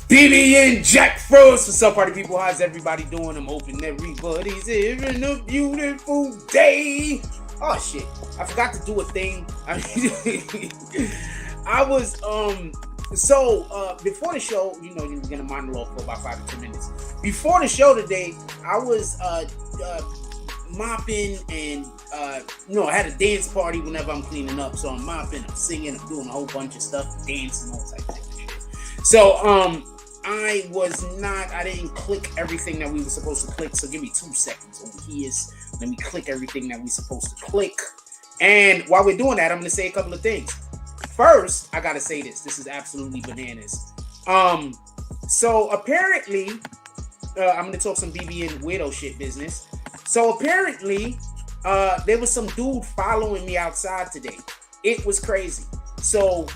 BBN Jack Frost. What's up, party people? How's everybody doing? I'm hoping everybody's having a beautiful day. Oh shit, I forgot to do a thing. I was before the show, you were gonna monologue for about 5 to 10 minutes. Before the show today, I was mopping and I had a dance party whenever I'm cleaning up. So I'm mopping, I'm singing, I'm doing a whole bunch of stuff, dancing, all types of shit. So I didn't click everything that we were supposed to click. So give me 2 seconds over here. Let me click everything that we're supposed to click. And while we're doing that, I'm gonna say a couple of things. First, I gotta say this. This is absolutely bananas. So apparently, I'm gonna talk some BBN weirdo shit business. So apparently, there was some dude following me outside today. It was crazy. So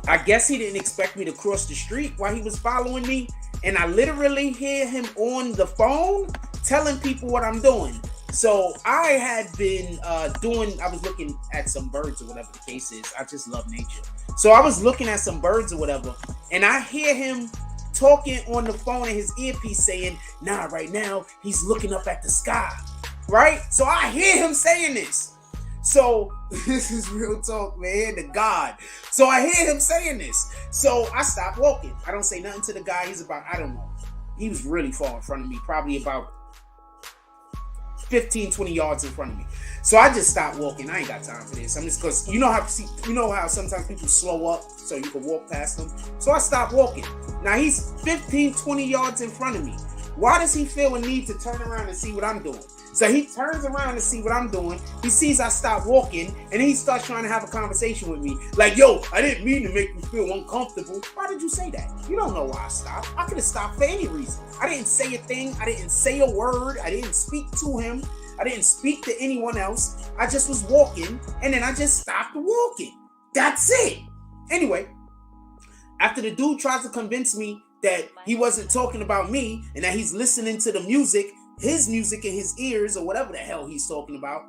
I guess he didn't expect me to cross the street while he was following me. And I literally hear him on the phone telling people what I'm doing. So I had been I was looking at some birds or whatever the case is. I just love nature. So I was looking at some birds or whatever. And I hear him talking on the phone in his earpiece saying, nah, right now he's looking up at the sky. Right? So I hear him saying this. So this is real talk, man, to God. So I hear him saying this. So I stopped walking. I don't say nothing to the guy. He's about, I don't know. He was really far in front of me, probably about 15, 20 yards in front of me. So I just stopped walking. I ain't got time for this. I'm just, because you know how sometimes people slow up so you can walk past them. So I stopped walking. Now he's 15, 20 yards in front of me. Why does he feel a need to turn around and see what I'm doing? So he turns around to see what I'm doing. He sees I stop walking, and then he starts trying to have a conversation with me. Like, yo, I didn't mean to make you feel uncomfortable. Why did you say that? You don't know why I stopped. I could have stopped for any reason. I didn't say a thing. I didn't say a word. I didn't speak to him. I didn't speak to anyone else. I just was walking, and then I just stopped walking. That's it. Anyway, after the dude tries to convince me that he wasn't talking about me and that he's listening to the music, his music in his ears or whatever the hell he's talking about,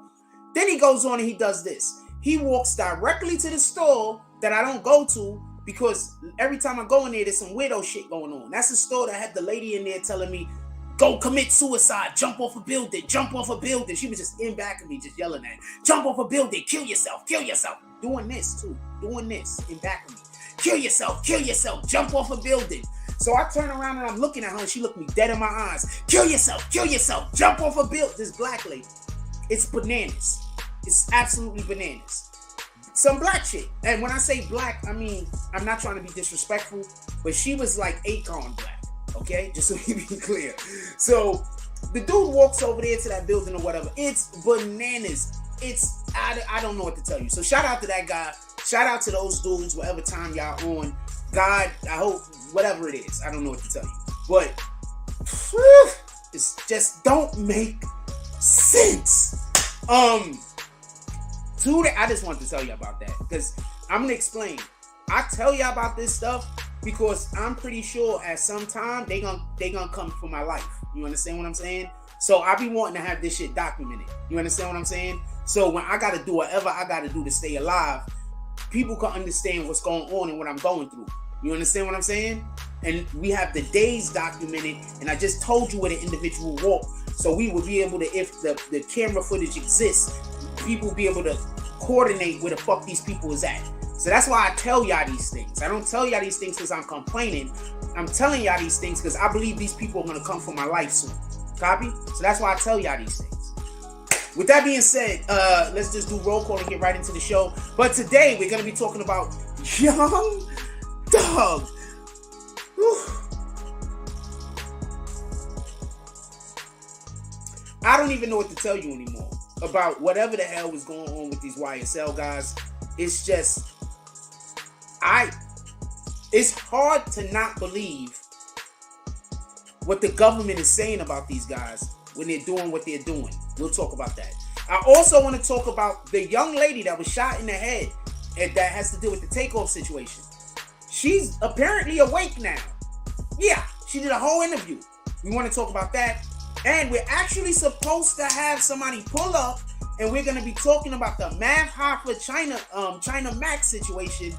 then he goes on and he does this. He walks directly to the store that I don't go to because every time I go in there, there's some weirdo shit going on. That's the store that had the lady in there telling me, go commit suicide, jump off a building, jump off a building. She was just in back of me, just yelling at me, jump off a building, kill yourself, kill yourself. Doing this too, doing this in back of me. Kill yourself, jump off a building. So I turn around and I'm looking at her and she looked me dead in my eyes. Kill yourself, jump off a building. This black lady. It's bananas. It's absolutely bananas. Some black shit. And when I say black, I mean, I'm not trying to be disrespectful, but she was like Akon black. Okay? Just so we be clear. So the dude walks over there to that building or whatever. It's bananas. I don't know what to tell you. So shout out to that guy. Shout out to those dudes, whatever time y'all on. God, I hope, whatever it is. I don't know what to tell you. But it's just don't make sense. I just wanted to tell you about that. Because I'm going to explain. I tell you about this stuff because I'm pretty sure at some time they gonna come for my life. You understand what I'm saying? So I be wanting to have this shit documented. You understand what I'm saying? So when I got to do whatever I got to do to stay alive, people can understand what's going on and what I'm going through. You understand what I'm saying? And we have the days documented, and I just told you where the individual walked, so we would be able to, if the camera footage exists, people will be able to coordinate where the fuck these people is at. So that's why I tell y'all these things. I don't tell y'all these things because I'm complaining. I'm telling y'all these things because I believe these people are going to come for my life soon. Copy? So that's why I tell y'all these things. With that being said, let's just do roll call and get right into the show. But today we're going to be talking about Young Thug. I don't even know what to tell you anymore about whatever the hell was going on with these YSL guys. It's just, it's hard to not believe what the government is saying about these guys when they're doing what they're doing. We'll talk about that. I also want to talk about the young lady that was shot in the head and that has to do with the Takeoff situation. She's apparently awake now. Yeah, she did a whole interview. We want to talk about that. And we're actually supposed to have somebody pull up, and we're going to be talking about the Hoffa China Max situation.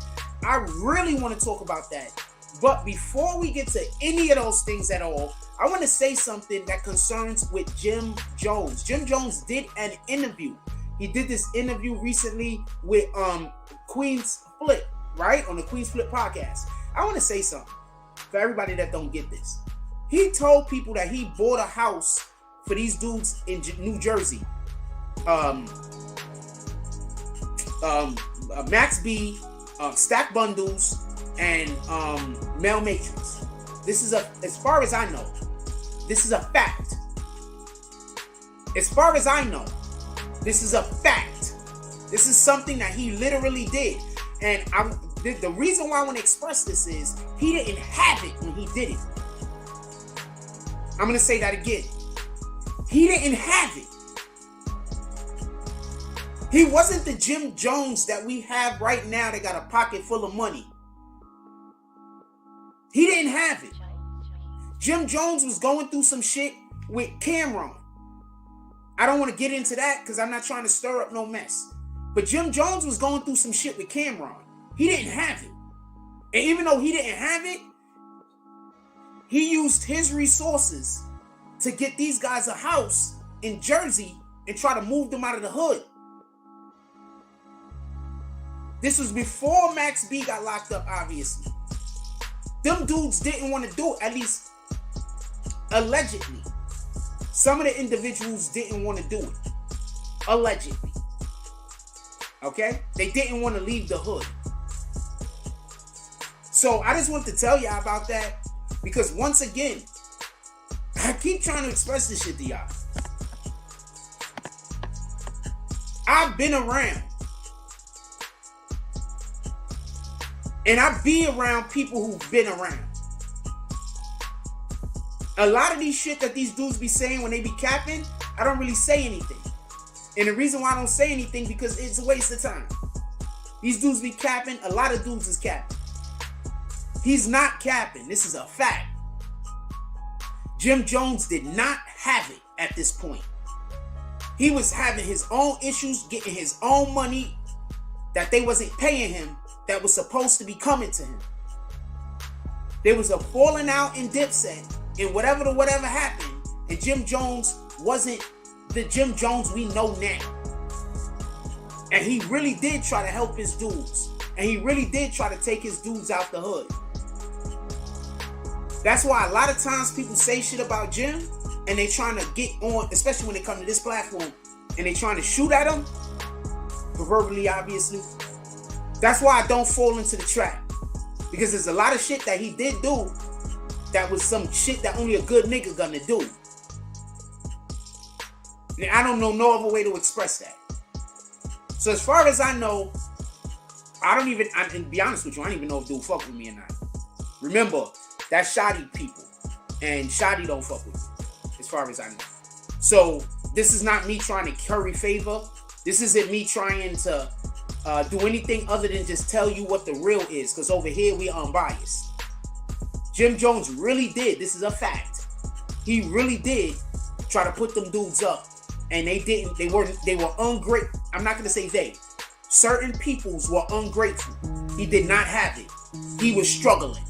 I really want to talk about that. But before we get to any of those things at all, I want to say something that concerns with Jim Jones. Jim Jones did an interview. He did this interview recently with Queen's Flip, right? On the Queen's Flip podcast. I want to say something for everybody that don't get this. He told people that he bought a house for these dudes in New Jersey. Max B, Stack Bundles, and Mel Matrix. This is as far as I know, this is a fact. As far as I know, this is a fact. This is something that he literally did. And the reason why I want to express this is he didn't have it when he did it. I'm going to say that again. He didn't have it. He wasn't the Jim Jones that we have right now that got a pocket full of money. He didn't have it. Jim Jones was going through some shit with Cameron. I don't want to get into that because I'm not trying to stir up no mess. But Jim Jones was going through some shit with Cameron. He didn't have it. And even though he didn't have it, he used his resources to get these guys a house in Jersey and try to move them out of the hood. This was before Max B got locked up, obviously. Them dudes didn't want to do it, at least allegedly. Some of the individuals didn't want to do it. Allegedly. Okay? They didn't want to leave the hood. So I just want to tell y'all about that because once again, I keep trying to express this shit to y'all. I've been around. And I be around people who've been around. A lot of these shit that these dudes be saying when they be capping, I don't really say anything. And the reason why I don't say anything because it's a waste of time. These dudes be capping. A lot of dudes is capping. He's not capping. This is a fact. Jim Jones did not have it at this point. He was having his own issues, getting his own money that they wasn't paying him that was supposed to be coming to him. There was a falling out in Dipset and whatever happened, and Jim Jones wasn't the Jim Jones we know now. And he really did try to help his dudes. And he really did try to take his dudes out the hood. That's why a lot of times people say shit about Jim and they trying to get on, especially when they come to this platform, and they trying to shoot at him, proverbially, obviously. That's why I don't fall into the trap. Because there's a lot of shit that he did do that was some shit that only a good nigga gonna do. And I don't know no other way to express that. So as far as I know, and be honest with you, I don't even know if dude fuck with me or not. Remember, that's Shotty people. And Shotty don't fuck with me, as far as I know. So this is not me trying to curry favor. This isn't me trying to do anything other than just tell you what the real is. Because over here, we are unbiased. Jim Jones really did. This is a fact. He really did try to put them dudes up. And they didn't. They were ungrateful. I'm not going to say they. Certain peoples were ungrateful. He did not have it. He was struggling.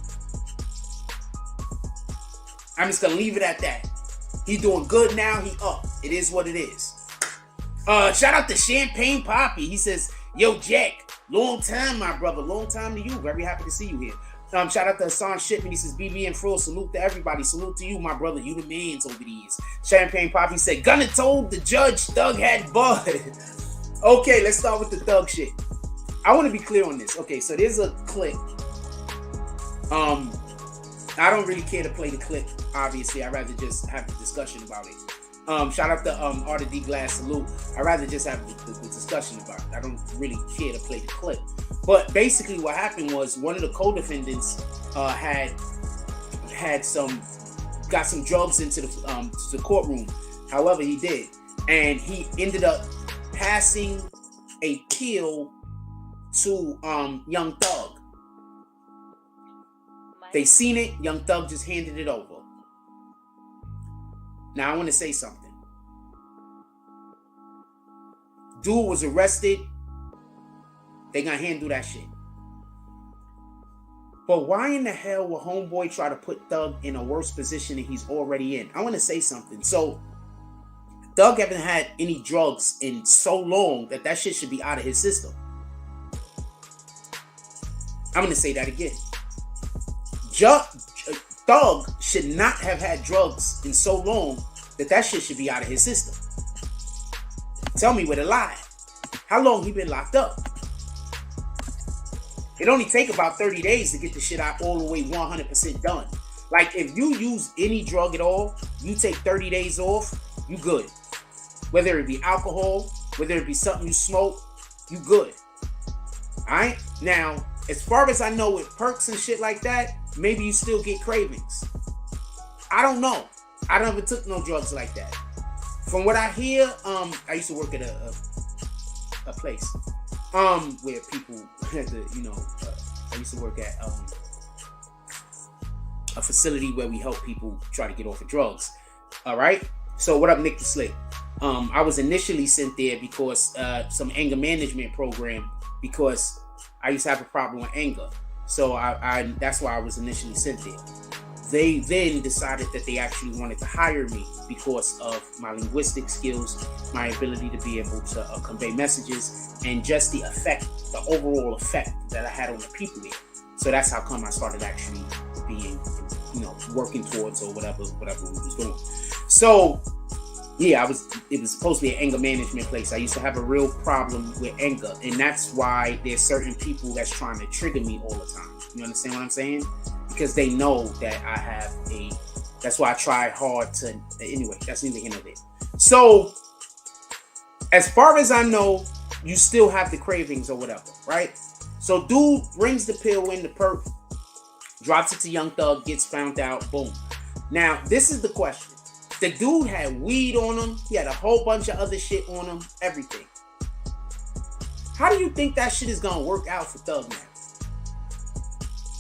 I'm just going to leave it at that. He doing good now. He up. It is what it is. Shout out to Champagne Poppy. He says, yo, Jack, long time, my brother. Long time to you. Very happy to see you here. Shout out to Hassan Shipman. He says, BBN Fro, salute to everybody. Salute to you, my brother. You the mans over the years. Champagne Poppy said, Gunna told the judge Thug had bud. Okay, let's start with the Thug shit. I want to be clear on this. Okay, so there's a clip. I don't really care to play the clip, obviously. I'd rather just have the discussion about it. Shout out to Arthur D. Glass, salute. I'd rather just have the discussion about it. I don't really care to play the clip. But basically what happened was one of the co-defendants got some drugs into the courtroom. However, he did. And he ended up passing a pill to Young Thug. They seen it. Young Thug just handed it over. Now, I want to say something. Dude was arrested. They gonna handle that shit. But why in the hell will homeboy try to put Thug in a worse position than he's already in? I want to say something. So Thug haven't had any drugs in so long that shit should be out of his system. I'm going to say that again. Thug should not have had drugs in so long that shit should be out of his system. Tell me where to lie. How long he been locked up? It only take about 30 days to get the shit out all the way 100% done. Like, if you use any drug at all, you take 30 days off, you good. Whether it be alcohol, whether it be something you smoke, you good. Alright? Now, as far as I know with perks and shit like that, maybe you still get cravings. I don't know. I never took no drugs like that. From what I hear, I used to work at a place where people had to, I used to work at a facility where we help people try to get off of drugs. All right. So what up, Nick the Slick? I was initially sent there because some anger management program, because I used to have a problem with anger. So I that's why I was initially sent there. They then decided that they actually wanted to hire me because of my linguistic skills, my ability to be able to convey messages, and just the overall effect that I had on the people there. So that's how come I started actually being, working towards or whatever we was doing. So yeah, it was supposed to be an anger management place. I used to have a real problem with anger, and that's why there's certain people that's trying to trigger me all the time. You understand what I'm saying? Because they know that I have that's why I try hard to, anyway, that's neither here nor there. So, as far as I know, you still have the cravings or whatever, right? So, dude brings the pill in, the perk, drops it to Young Thug, gets found out, boom. Now, this is the question. The dude had weed on him, he had a whole bunch of other shit on him, everything. How do you think that shit is gonna work out for Thug now?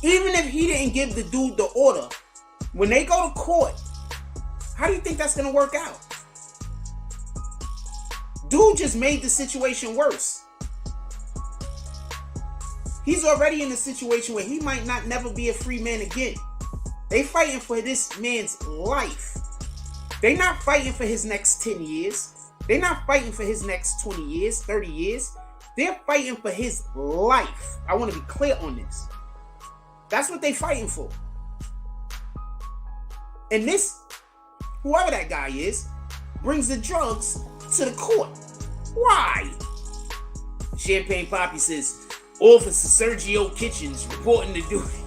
Even if he didn't give the dude the order, when they go to court, how do you think that's going to work out? Dude just made the situation worse. He's already in a situation where he might not never be a free man again. They fighting for this man's life. They not fighting for his next 10 years. They're not fighting for his next 20 years, 30 years. They're fighting for his life. I want to be clear on this. That's what they fighting for. And this, whoever that guy is, brings the drugs to the court. Why? Champagne Poppy says, Officer Sergio Kitchens reporting to duty.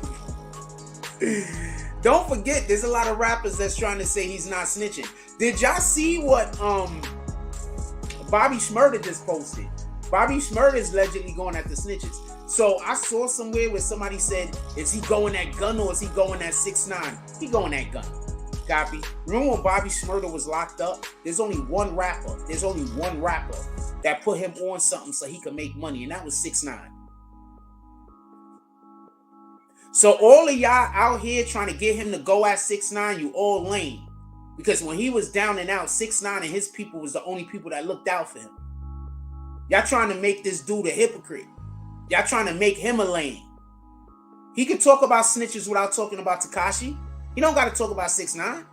Don't forget, there's a lot of rappers that's trying to say he's not snitching. Did y'all see what Bobby Shmurda just posted? Bobby Shmurda is allegedly going at the snitches. So I saw somewhere where somebody said, is he going at gun or is he going at 6ix9ine? He going at gun. Copy. Remember when Bobby Shmurda was locked up? There's only one rapper. That put him on something so he could make money, and that was 6ix9ine. So all of y'all out here trying to get him to go at 6ix9ine, you all lame. Because when he was down and out, 6ix9ine and his people was the only people that looked out for him. Y'all trying to make this dude a hypocrite. Y'all trying to make him a lame. He can talk about snitches without talking about Tekashi. He don't got to talk about 6ix9ine.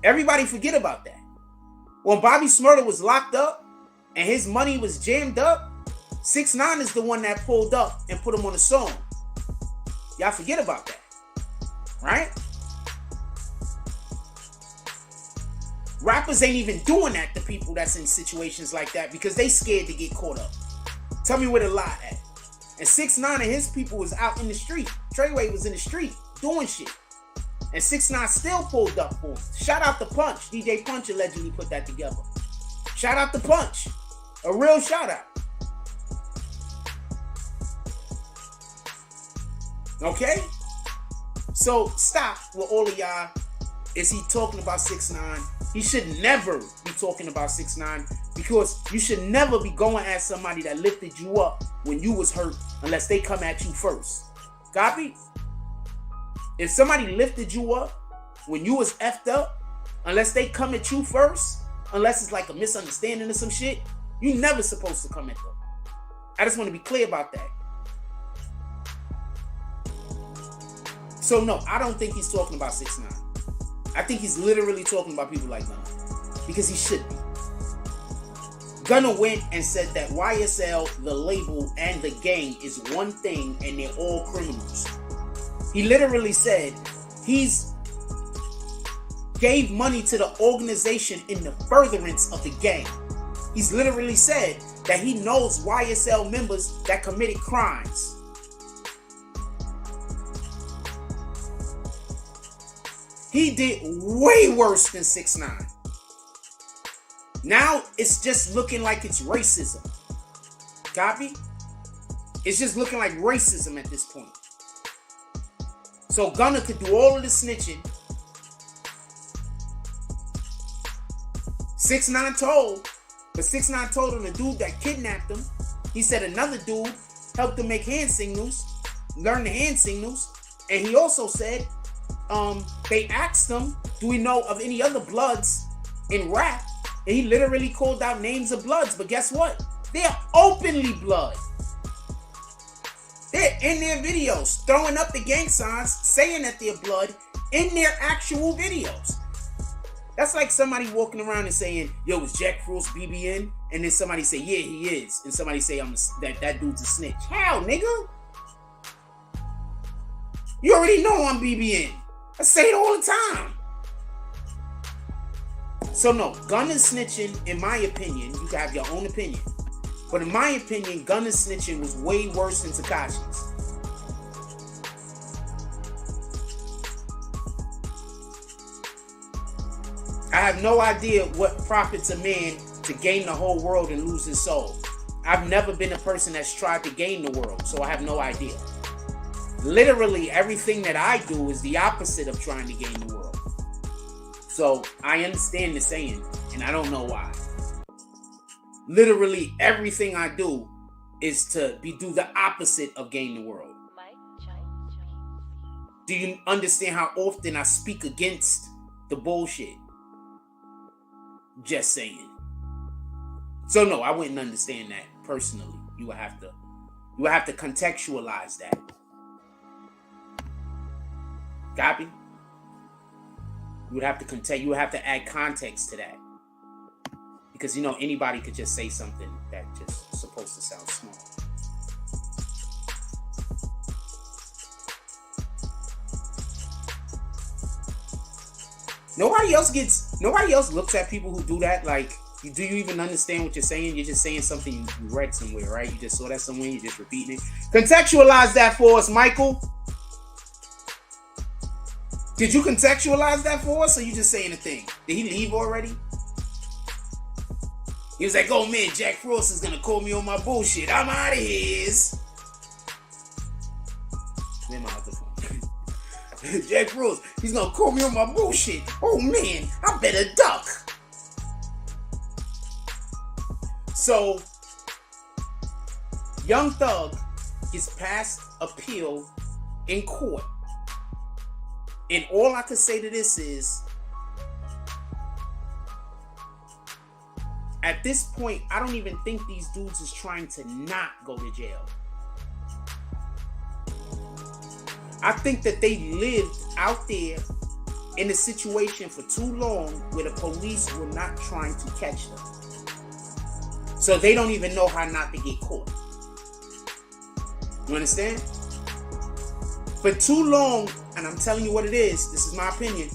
Everybody forget about that. When Bobby Shmurda was locked up and his money was jammed up, 6ix9ine is the one that pulled up and put him on the song. Y'all forget about that. Right? Rappers ain't even doing that to people that's in situations like that because they scared to get caught up. Tell me where the lie at. And 6ix9ine and his people was out in the street. Treyway was in the street doing shit. And 6ix9ine still pulled up for him. Shout out to Punch. DJ Punch allegedly put that together. Shout out to Punch. A real shout out. Okay? So stop with all of y'all. Is he talking about 6ix9ine? He should never be talking about 6ix9ine because you should never be going at somebody that lifted you up when you was hurt unless they come at you first. Copy? If somebody lifted you up when you was effed up, unless they come at you first, unless it's like a misunderstanding or some shit, you never supposed to come at them. I just want to be clear about that. So no, I don't think he's talking about 6ix9ine. I think he's literally talking about people like Gunna. Because he should be. Gunna went and said that YSL, the label, and the gang is one thing and they're all criminals. He literally said he's gave money to the organization in the furtherance of the gang. He's literally said that he knows YSL members that committed crimes. He did way worse than 6ix9ine. Now it's just looking like it's racism. Copy? It's just looking like racism at this point. So Gunna could do all of the snitching. 6ix9ine told, but 6ix9ine told him the dude that kidnapped him. He said another dude helped him make hand signals, learn the hand signals, and he also said they asked him, do we know of any other Bloods in rap? And he literally called out names of Bloods, but guess what? They're openly Blood. They're in their videos, throwing up the gang signs, saying that they're Blood in their actual videos. That's like somebody walking around and saying, yo, is Jack Frost BBN? And then somebody say, yeah, he is. And somebody say, that dude's a snitch. How, nigga? You already know I'm BBN. I say it all the time. So no, Gunna's snitching, in my opinion, you can have your own opinion, but in my opinion, Gunna's snitching was way worse than Tekashi's. I have no idea what profits a man to gain the whole world and lose his soul. I've never been a person that's tried to gain the world, so I have no idea. Literally, everything that I do is the opposite of trying to gain the world. So I understand the saying, and I don't know why. Literally, everything I do is to do the opposite of gain the world. Do you understand how often I speak against the bullshit? Just saying. So no, I wouldn't understand that personally. You would have to contextualize that. Copy? You would have to add context to that. Because anybody could just say something that just supposed to sound small. Nobody else looks at people who do that like, do you even understand what you're saying? You're just saying something you read somewhere, right? You just saw that somewhere, you're just repeating it. Contextualize that for us, Michael. Did you contextualize that for us, or you just saying a thing? Did he leave already? He was like, oh man, Jack Frost is gonna call me on my bullshit. I'm out of here. Where's my other phone? Jack Frost, he's gonna call me on my bullshit. Oh man, I better duck. So, Young Thug is past appeal in court. And all I could say to this is, at this point, I don't even think these dudes is trying to not go to jail. I think that they lived out there in a situation for too long where the police were not trying to catch them. So they don't even know how not to get caught. You understand? For too long, and I'm telling you what it is, this is my opinion.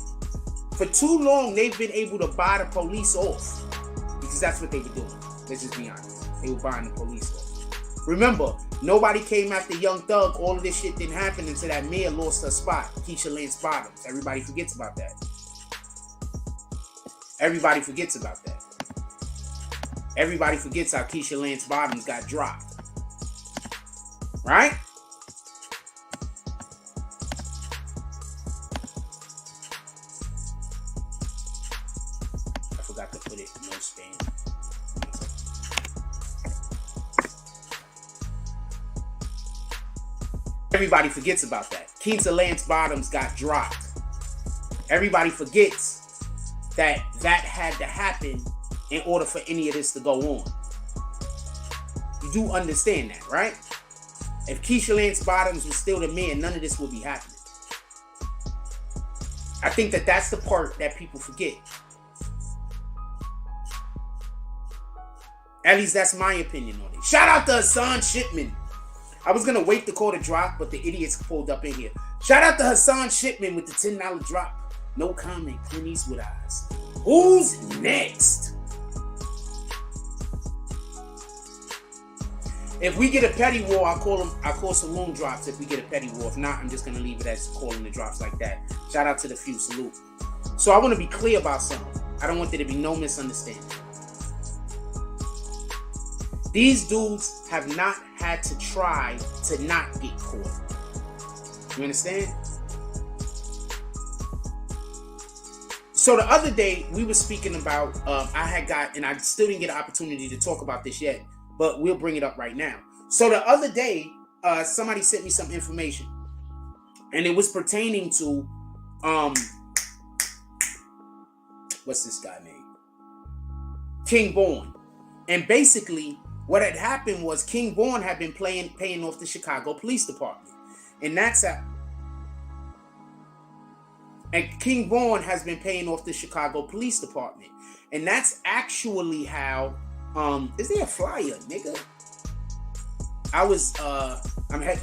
For too long, they've been able to buy the police off. Because that's what they were doing. Let's just be honest. They were buying the police off. Remember, nobody came after Young Thug. All of this shit didn't happen until that mayor lost her spot, Keisha Lance Bottoms. Everybody forgets about that. Everybody forgets about that. Everybody forgets how Keisha Lance Bottoms got dropped. Right? I forgot to put it in no spam. Everybody forgets about that. Keisha Lance Bottoms got dropped. Everybody forgets that had to happen in order for any of this to go on. You do understand that, right? If Keisha Lance Bottoms was still the man, none of this would be happening. I think that that's the part that people forget. At least that's my opinion on it. Shout out to Hassan Shipman. I was going to wait to call the drop, but the idiots pulled up in here. Shout out to Hassan Shipman with the $10 drop. No comment, Clint Eastwood eyes. Who's next? If we get a petty war, I'll call saloon drops if we get a petty war. If not, I'm just going to leave it as calling the drops like that. Shout out to the few. Salute. So I want to be clear about something. I don't want there to be no misunderstanding. These dudes have not had to try to not get caught. You understand? So the other day, we were speaking about, and I still didn't get an opportunity to talk about this yet, but we'll bring it up right now. So the other day, somebody sent me some information, and it was pertaining to, what's this guy named? King Born. And basically, what had happened was King Born had been paying off the Chicago Police Department. And that's how... And King Born has been paying off the Chicago Police Department. And that's actually how... is there a flyer, nigga?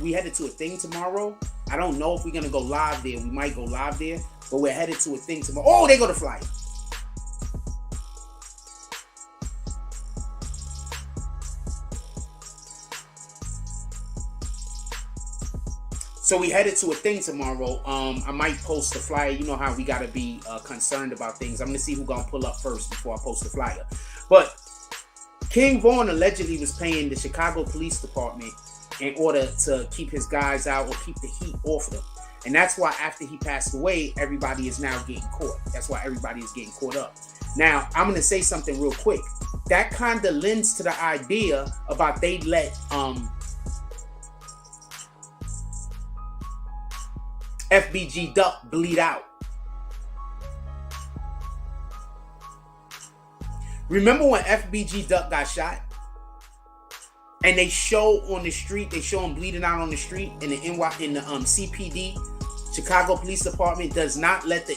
We headed to a thing tomorrow. I don't know if we're going to go live there. We might go live there. But we're headed to a thing tomorrow. Oh, they go to flyer. So we headed to a thing tomorrow. I might post the flyer. You know how we gotta be concerned about things. I'm gonna see who's gonna pull up first before I post the flyer. But King Vaughn allegedly was paying the Chicago Police Department in order to keep his guys out or keep the heat off of them. And that's why after he passed away, everybody is now getting caught. That's why everybody is getting caught up. Now, I'm gonna say something real quick. That kind of lends to the idea about they let FBG Duck bleed out. Remember when FBG Duck got shot? And they show on the street, they show him bleeding out on the street, and the CPD, Chicago Police Department, does not let the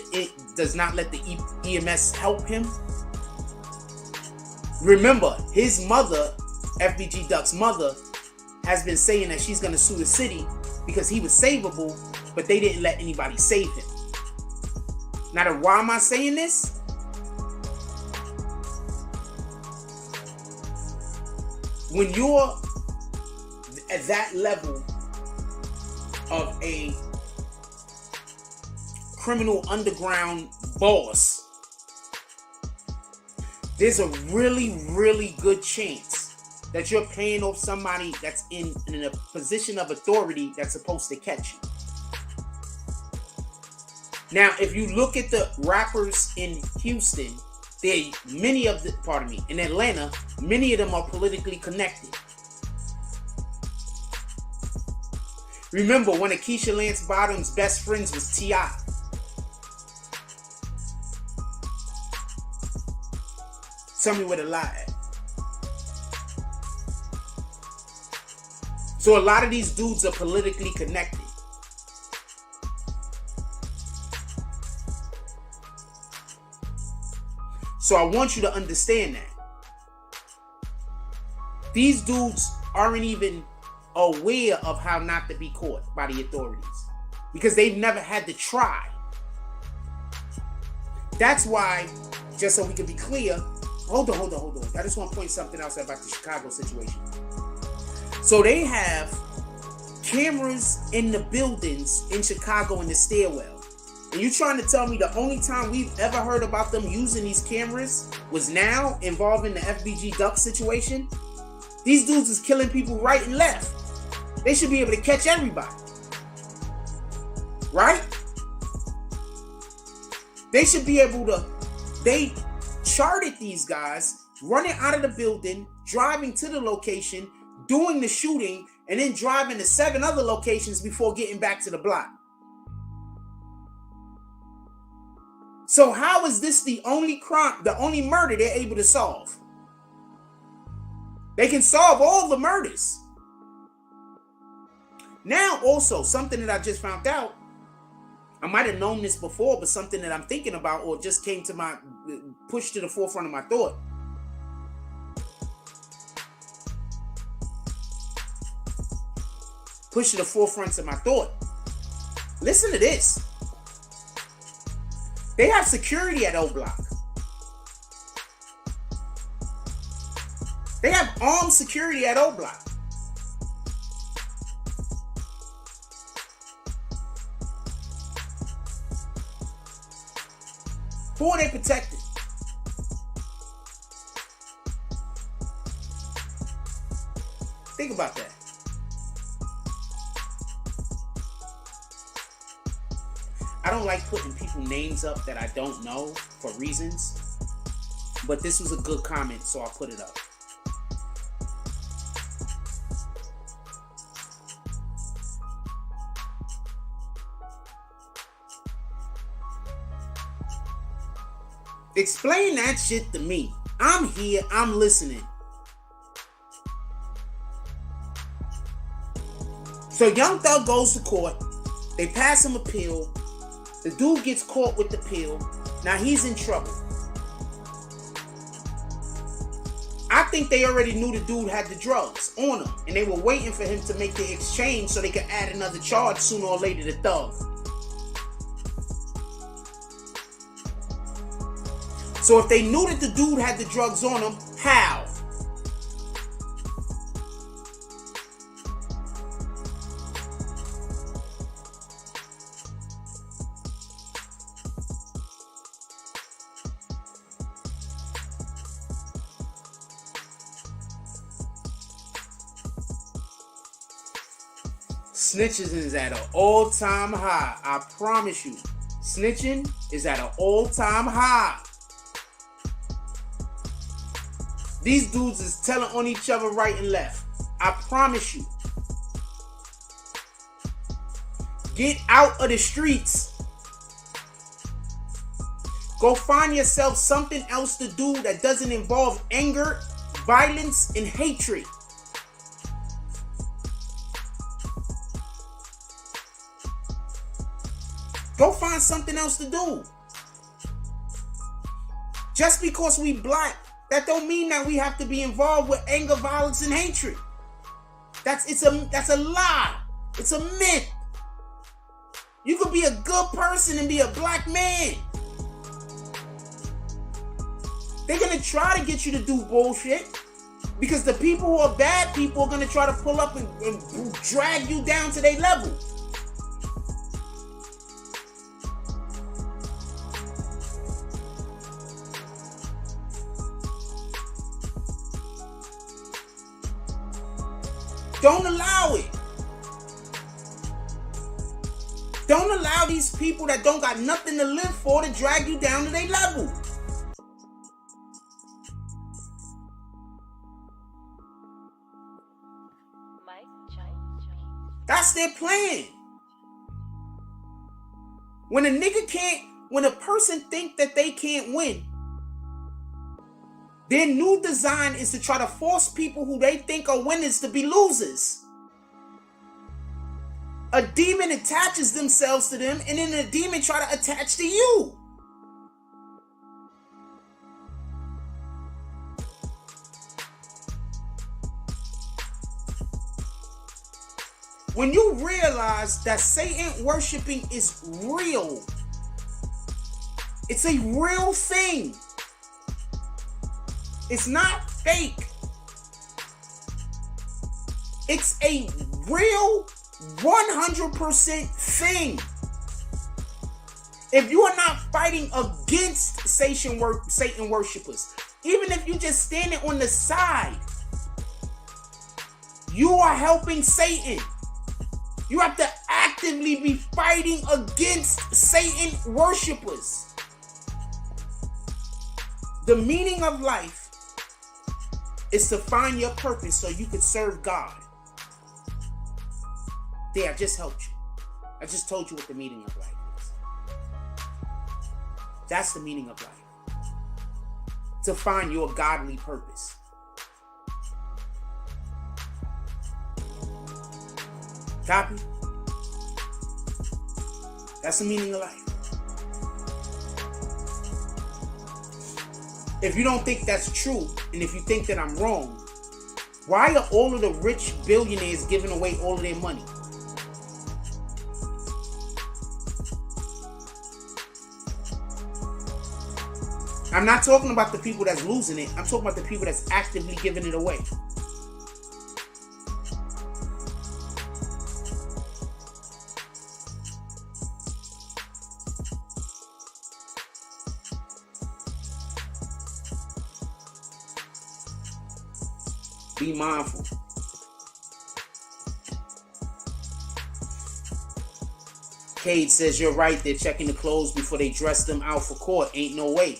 EMS help him. Remember, his mother, FBG Duck's mother, has been saying that she's gonna sue the city because he was savable, but they didn't let anybody save him. Now, why am I saying this? When you're at that level of a criminal underground boss, there's a really, really good chance that you're paying off somebody that's in a position of authority that's supposed to catch you. Now, if you look at the rappers in Houston, in Atlanta, many of them are politically connected. Remember, one of Keisha Lance Bottom's best friends was T.I. Tell me where the lie at. So a lot of these dudes are politically connected. So I want you to understand that. These dudes aren't even aware of how not to be caught by the authorities because they've never had to try. That's why, just so we can be clear, hold on. I just want to point something else about the Chicago situation. So they have cameras in the buildings in Chicago in the stairwell. And you trying to tell me the only time we've ever heard about them using these cameras was now involving the FBG Duck situation? These dudes is killing people right and left. They should be able to catch everybody. Right? They should be able to... They charted these guys running out of the building, driving to the location, doing the shooting, and then driving to 7 other locations before getting back to the block. So how is this the only crime, the only murder they're able to solve? They can solve all the murders. Now also, something that I just found out, I might have known this before, but something that I'm thinking about or just came to my, pushed to the forefront of my thought. Push to the forefront of my thought. Listen to this. They have security at O Block. They have armed security at O Block. Who are they protecting? Think about that. I don't like putting people names up that I don't know for reasons, but this was a good comment, so I put it up. Explain that shit to me. I'm here, I'm listening. So Young Thug goes to court. They pass him a pill. The dude gets caught with the pill. Now he's in trouble. I think they already knew the dude had the drugs on him, and they were waiting for him to make the exchange so they could add another charge sooner or later to Thug. So if they knew that the dude had the drugs on him, how? Snitching is at an all-time high. I promise you. Snitching is at an all-time high. These dudes is telling on each other right and left. I promise you. Get out of the streets. Go find yourself something else to do that doesn't involve anger, violence, and hatred. Go find something else to do. Just because we black, that don't mean that we have to be involved with anger, violence, and hatred. That's a lie. It's a myth. You could be a good person and be a black man. They're gonna try to get you to do bullshit because the people who are bad people are gonna try to pull up and drag you down to their level. Don't allow it. Don't allow these people that don't got nothing to live for to drag you down to their level. That's their plan. When a person think that they can't win, their new design is to try to force people who they think are winners to be losers. A demon attaches themselves to them, and then the demon try to attach to you. When you realize that Satan worshiping is real, it's a real thing. It's not fake. It's a real 100% thing. If you are not fighting against Satan worshipers, even if you just standing on the side, you are helping Satan. You have to actively be fighting against Satan worshipers. The meaning of life is to find your purpose so you can serve God. There, I just helped you. I just told you what the meaning of life is. That's the meaning of life. To find your godly purpose. Copy? That's the meaning of life. If you don't think that's true, and if you think that I'm wrong, why are all of the rich billionaires giving away all of their money? I'm not talking about the people that's losing it. I'm talking about the people that's actively giving it away. Be mindful. Cade says, you're right. They're checking the clothes before they dress them out for court. Ain't no way.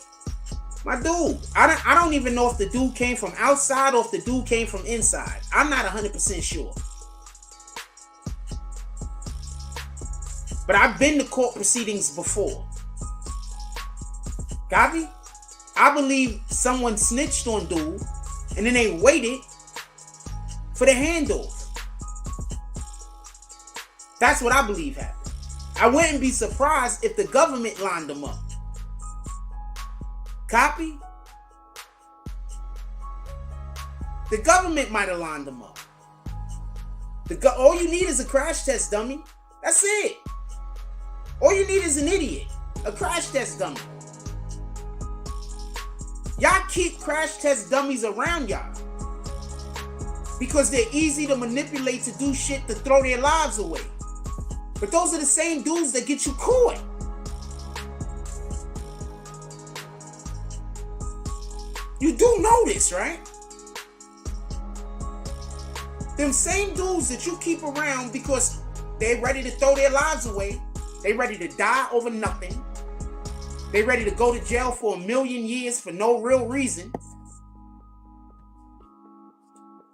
My dude, I don't even know if the dude came from outside or if the dude came from inside. I'm not 100% sure. But I've been to court proceedings before. Got me? I believe someone snitched on dude and then they waited for the handoff. That's what I believe happened. I wouldn't be surprised if the government lined them up. Copy? The government might have lined them up. All you need is a crash test dummy. That's it. All you need is an idiot. A crash test dummy. Y'all keep crash test dummies around y'all because they're easy to manipulate to do shit to throw their lives away. But those are the same dudes that get you caught. You do know this, right? Them same dudes that you keep around because they're ready to throw their lives away. They ready to die over nothing. They ready to go to jail for 1,000,000 years for no real reason.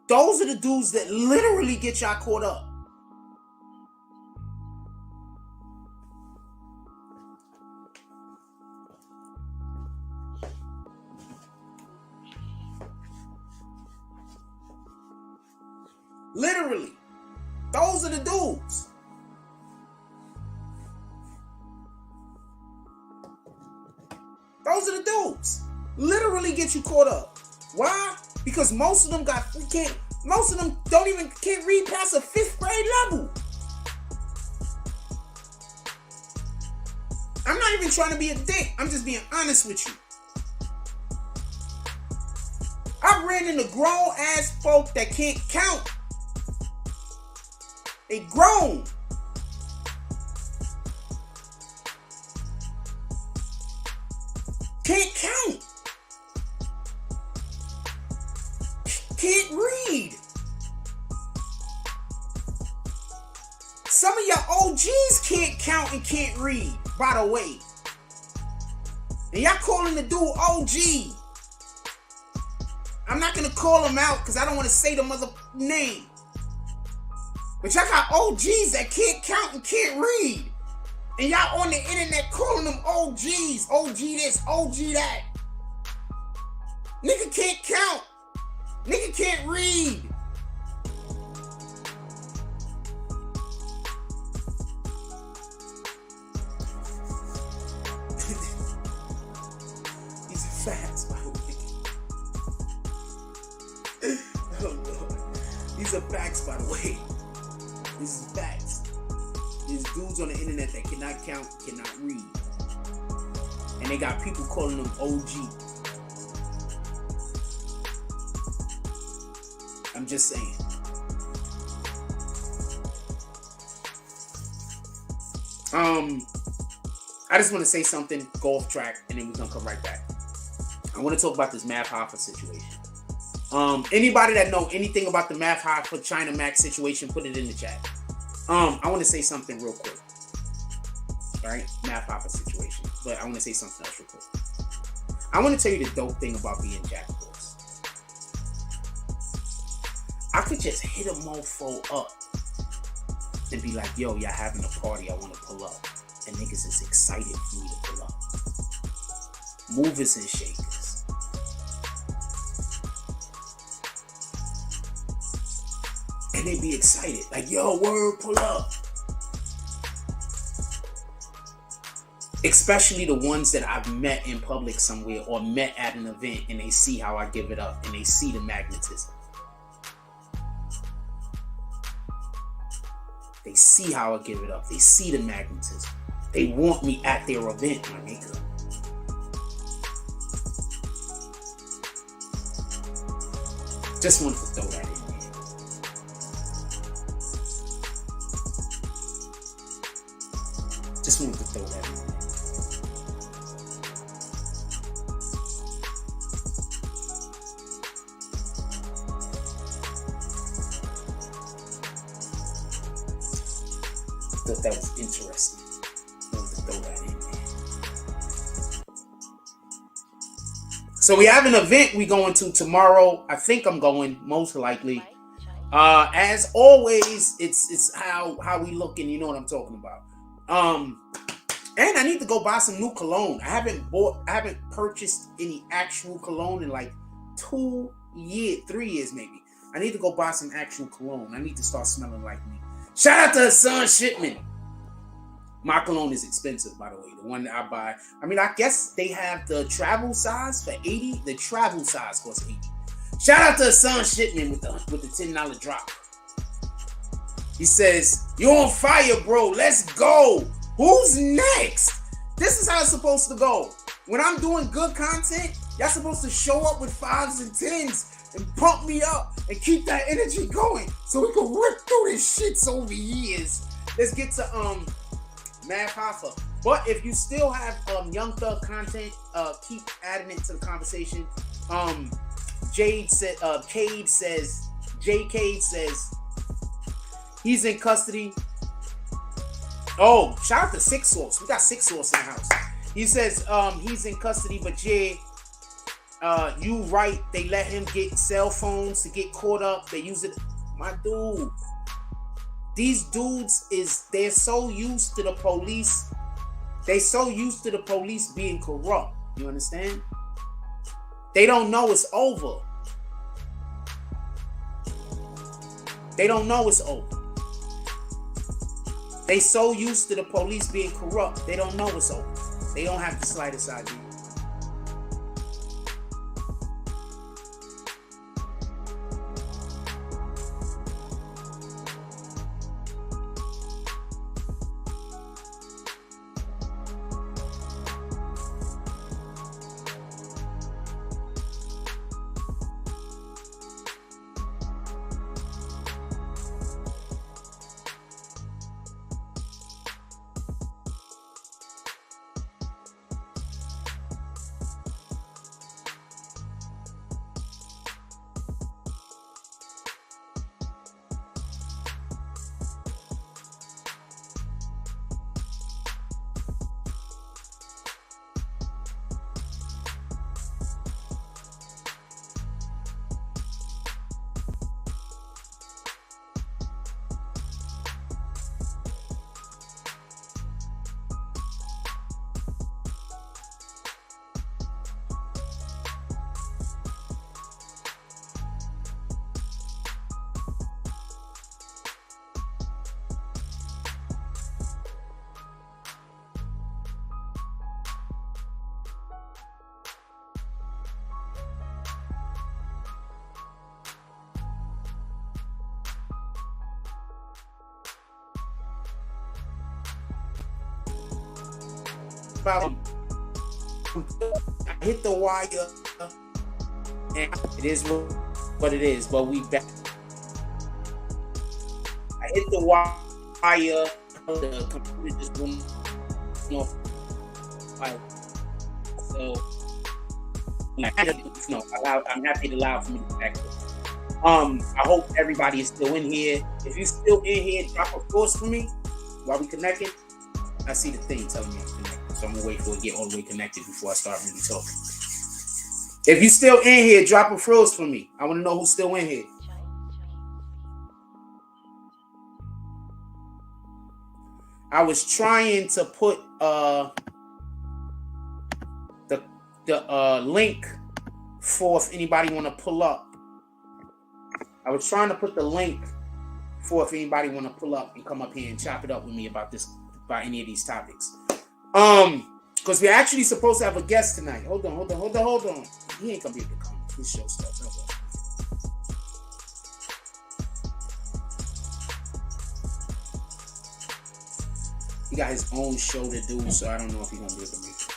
Those are the dudes that literally get y'all caught up. Literally. Those are the dudes. Those are the dudes. Literally get you caught up. Why? Because most of them can't read past a 5th grade level. I'm not even trying to be a dick. I'm just being honest with you. I've ran into grown ass folk that can't count. They grown. Can't count. Can't read. Some of your OGs can't count and can't read, by the way. And y'all calling the dude OG. I'm not going to call him out because I don't want to say the mother name. But y'all got OGs that can't count and can't read. And y'all on the internet calling them OGs. OG this, OG that. Nigga can't count. Nigga can't read. These are facts, by the way. Oh, Lord. These are facts, by the way. This is facts. There's dudes on the internet that cannot count, cannot read. And they got people calling them OG. I'm just saying. I just want to say something, go off track, and then we're going to come right back. I want to talk about this Math Hoffa situation. Anybody that know anything about the Math Hoffa China Max situation, put it in the chat. I want to say something real quick. Alright? Math Hoffa situation. But I want to say something else real quick. I want to tell you the dope thing about being Jack Force. I could just hit a mofo up and be like, yo, y'all having a party, I want to pull up. And niggas is excited for me to pull up. Movers and shakers. And they be excited. Like, yo, word, pull up. especially the ones that I've met in public somewhere or met at an event, and they see how I give it up and they see the magnetism. They see how I give it up. They see the magnetism. They want me at their event, my nigga. Just wanted to throw that in there. Just wanted to throw that in there. Thought that was interesting. Wanted to throw that in there. So we have an event we going to tomorrow. I think I'm going, most likely. As always, it's how we looking. You know what I'm talking about. And I need to go buy some new cologne. I haven't purchased any actual cologne in like 3 years maybe. I need to go buy some actual cologne. I need to start smelling like me. Shout out to Hassan Shipman. My cologne is expensive, by the way. The one that I buy. I mean, I guess they have the travel size for $80. The travel size costs $80. Shout out to Hassan Shipman with the $10 drop. He says, "You're on fire, bro. Let's go. Who's next?" This is how it's supposed to go. When I'm doing good content, y'all supposed to show up with 5s and 10s and pump me up and keep that energy going so we can rip through this shits over years. Let's get to Mav Hoffa. But if you still have Young Thug content, keep adding it to the conversation. Cade says he's in custody. Oh, shout out to Six Source. We got Six Source in the house. He says he's in custody, but you right. They let him get cell phones to get caught up. They use it. My dude. These dudes they're so used to the police. They so used to the police being corrupt. You understand? They don't know it's over. They don't know it's over. They so used to the police being corrupt. They don't know it's over. They don't have the slightest idea. I hit the wire, and it is what it is. But we back. I hit the wire. The computer just went off. So I'm happy to allow for me to back. I hope everybody is still in here. If you're still in here, drop a force for me while we connecting. I see the thing telling me I'm connected. So I'm gonna wait for it to get all the way connected before I start really talking. If you still in here, drop a frills for me. I want to know who's still in here. I was trying to put the link for if anybody want to pull up. I was trying to put the link for if anybody want to pull up and come up here and chop it up with me about any of these topics. Because we're actually supposed to have a guest tonight. Hold on. He ain't gonna be able to come. This show starts. He got his own show to do, so I don't know if he's gonna be able to make it.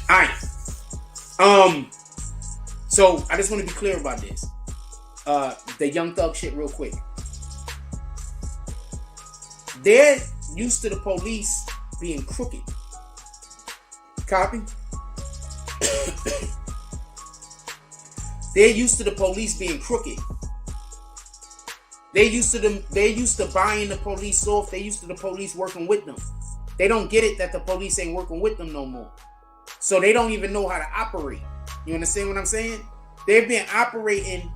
Alright. So I just want to be clear about this. The Young Thug shit real quick. They're used to the police being crooked. Copy? They're used to the police being crooked. They're used to buying the police off. They're used to the police working with them. They don't get it that the police ain't working with them no more. So they don't even know how to operate. You understand what I'm saying? They've been operating.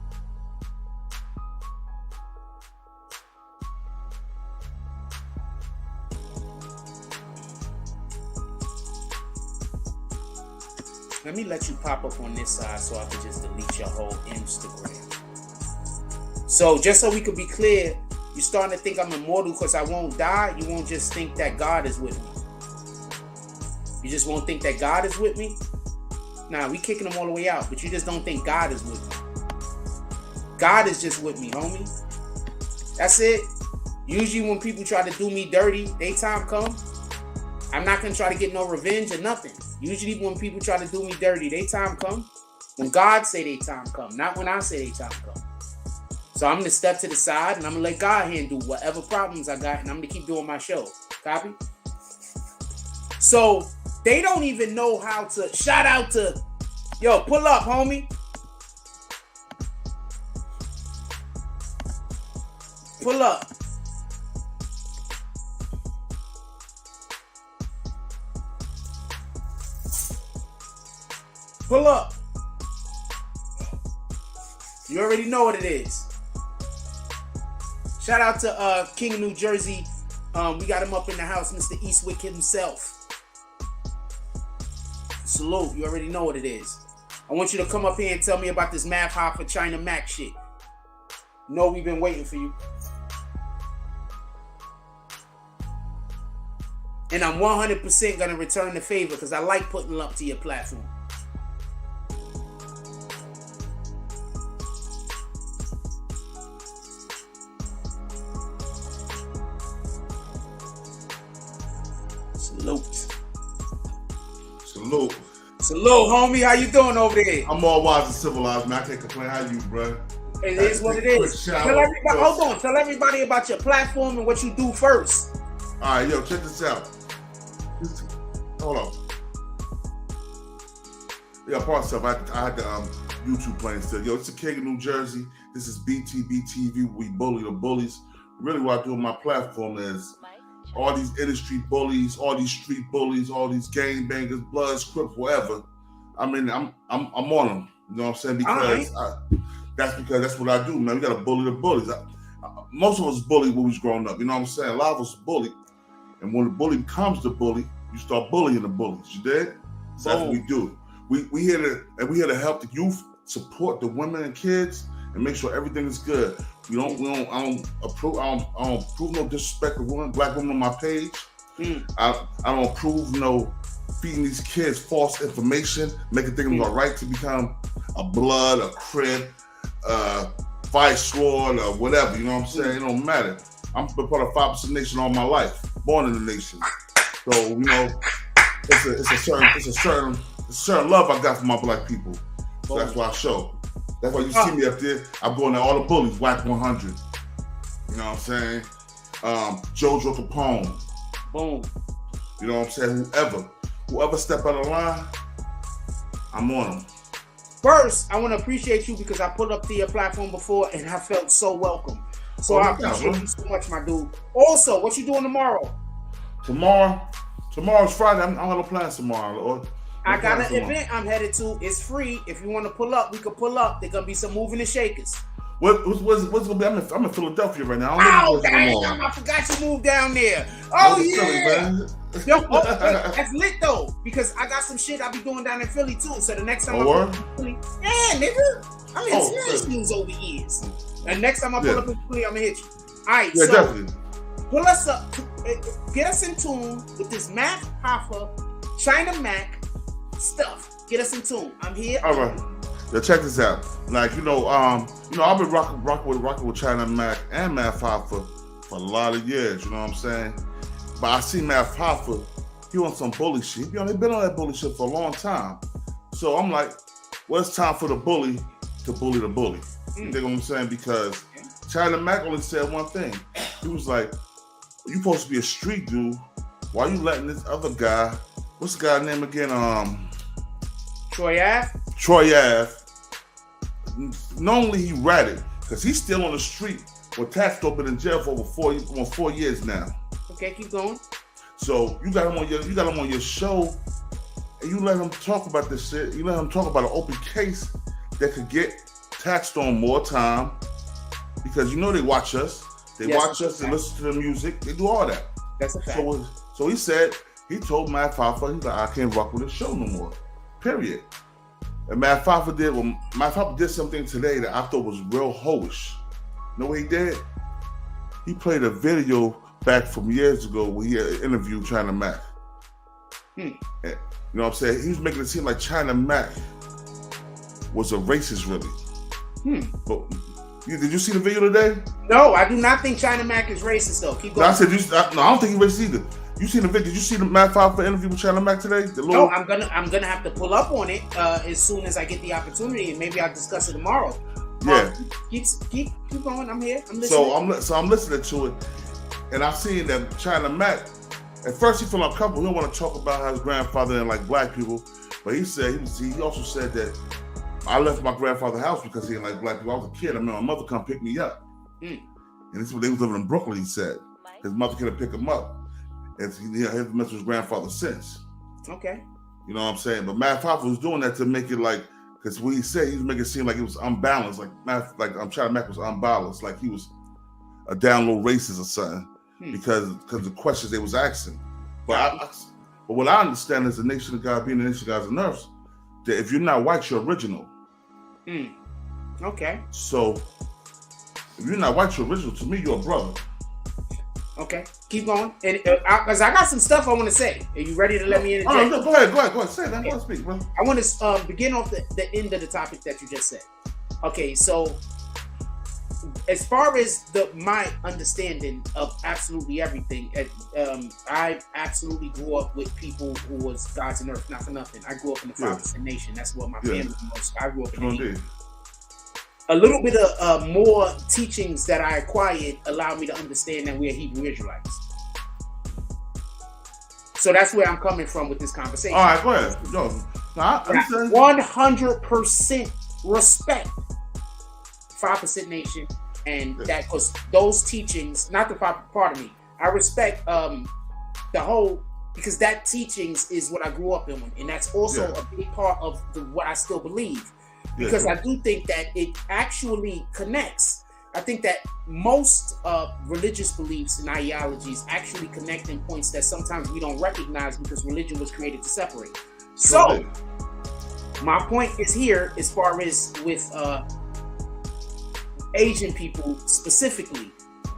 Let me let you pop up on this side so I can just delete your whole Instagram. So just so we could be clear, you're starting to think I'm immortal because I won't die. You won't just think that God is with me. You just won't think that God is with me. Nah, we kicking them all the way out, but you just don't think God is with me. God is just with me, homie. That's it. Usually when people try to do me dirty, they time come. I'm not going to try to get no revenge or nothing. Usually when people try to do me dirty, they time come. When God say they time come, not when I say they time come. So I'm going to step to the side and I'm going to let God handle whatever problems I got, and I'm going to keep doing my show. Copy? So they don't even know how to shout out to, yo, pull up, homie. Pull up. Pull up. You already know what it is. Shout out to King of New Jersey. We got him up in the house, Mr. Eastwick himself. Salute. You already know what it is. I want you to come up here and tell me about this Math Hoffa China Mac shit. No, we've been waiting for you. And I'm 100% going to return the favor because I like putting up to your platform. Salute. Salute. Salute, homie. How you doing over there? I'm all wise and civilized, man. I can't complain. How you, bro? It is what it is. Tell everybody about your platform and what you do first. All right, yo, check this out. Hold on. Yeah, part stuff. I had the YouTube playing still. Yo, it's the King of New Jersey. This is BTB. We bully the bullies. Really, what I do on my platform is all these industry bullies, all these street bullies, all these gang bangers, Bloods, Crips, whatever. I mean, I'm on them. You know what I'm saying? Because that's what I do, man. We gotta bully the bullies. Most of us bullied when we was growing up. You know what I'm saying? A lot of us bullied, and when the bully becomes the bully, you start bullying the bullies. You did? So that's what we do. We here to help the youth, support the women and kids, and make sure everything is good. I don't approve no disrespect to women, black women on my page. I don't approve no feeding these kids false information, making them a right to become a Blood, a Crip, Vice Lord, or whatever. You know what I'm saying? It don't matter. I'm part of 5% Nation all my life, born in the nation. So you know, it's a certain love I got for my black people. So that's why I show. That's why you see me up there. I'm going to all the bullies, whack 100. You know what I'm saying? Jojo Capone. Boom. You know what I'm saying? Whoever step out of line, I'm on them. First, I want to appreciate you because I put up to your platform before and I felt so welcome. So I appreciate you so much, my dude. Also, what you doing tomorrow? Tomorrow's Friday. I'm gonna plan tomorrow, Lord. I got an event I'm headed to. It's free. If you want to pull up, we can pull up. There's gonna be some moving and shakers. What's gonna be? I'm in Philadelphia right now. I forgot you moved down there. Oh yeah. Yo, that's lit though because I got some shit I be doing down in Philly too. So the next time I'm in Philly, yeah, nigga. I mean, serious news over years. And next time I pull up a plea, I'm gonna hit you. All right, so definitely. Pull us up, get us in tune with this Math Hoffa, China Mac stuff. Get us in tune. I'm here. All right. Yo, check this out. Like, I've been rocking with China Mac and Math Hoffa for a lot of years. You know what I'm saying? But I see Math Hoffa, he on some bully shit. He been on that bully shit for a long time. So I'm like, well, it's time for the bully to bully the bully. You know what I'm saying? Because China Mac only said one thing. He was like, you supposed to be a street dude. Why you letting this other guy, what's the guy's name again? Troy Ave? Troy Ave. Normally he ratted, because he's still on the street with Takeoff been in jail for over 4 years now. Okay, keep going. So you got him on your show, and you let him talk about this shit. You let him talk about an open case that could get Taxstone more time, because they watch us. They watch us and listen to the music. They do all that. That's a fact. So he told Math Hoffa, he's like, I can't rock with this show no more. Period. And Math Hoffa did something today that I thought was real hoish. You know what he did? He played a video back from years ago where he had an interview with China Mac. And, you know what I'm saying? He was making it seem like China Mac was a racist, really. But did you see the video today? No, I do not think China Mac is racist, though. Keep going. No, I don't think he's racist either. You seen the video? Did you see the Math Hoffa interview with China Mac today? No, I'm gonna have to pull up on it as soon as I get the opportunity, and maybe I'll discuss it tomorrow. Yeah. Keep going. I'm here. I'm listening. So I'm listening to it, and I seen that China Mac. At first, he felt uncomfortable. He don't want to talk about how his grandfather didn't like black people, but he also said that I left my grandfather's house because he didn't like black people. I was a kid. I remember my mother come pick me up, and this is when they was living in Brooklyn. He said his mother couldn't pick him up. And he hasn't met his grandfather since. Okay. You know what I'm saying? But Math Hoffa was doing that to make it like, because what he said, he was making it seem like it was unbalanced. Like China Mac was unbalanced, like he was a down low racist or something, because the questions they was asking. But what I understand is the nation of God, being a nation of God's and earth, that if you're not white, you're original. Okay. So if you're not white, you're original. To me, you're a brother. Okay, keep going. And because I got some stuff I want to say. Are you ready to let me interject? Oh, no, go ahead. Say that. Go ahead, speak, bro. I want to begin off the end of the topic that you just said. Okay, so as far as my understanding of absolutely everything, I absolutely grew up with people who was God's and earth, not for nothing. I grew up in the Father's nation. That's what my family was. I grew up in the a little bit of more teachings that I acquired allowed me to understand that we're Hebrew Israelites. So that's where I'm coming from with this conversation. All right, go ahead. No, I understand. 100% respect 5% Nation, and that was those teachings, not the 5, pardon me. I respect the whole, because that teachings is what I grew up in, and that's also a big part of what I still believe. Because I do think that it actually connects. I think that most religious beliefs and ideologies actually connect in points that sometimes we don't recognize because religion was created to separate. So, my point is here as far as with Asian people specifically.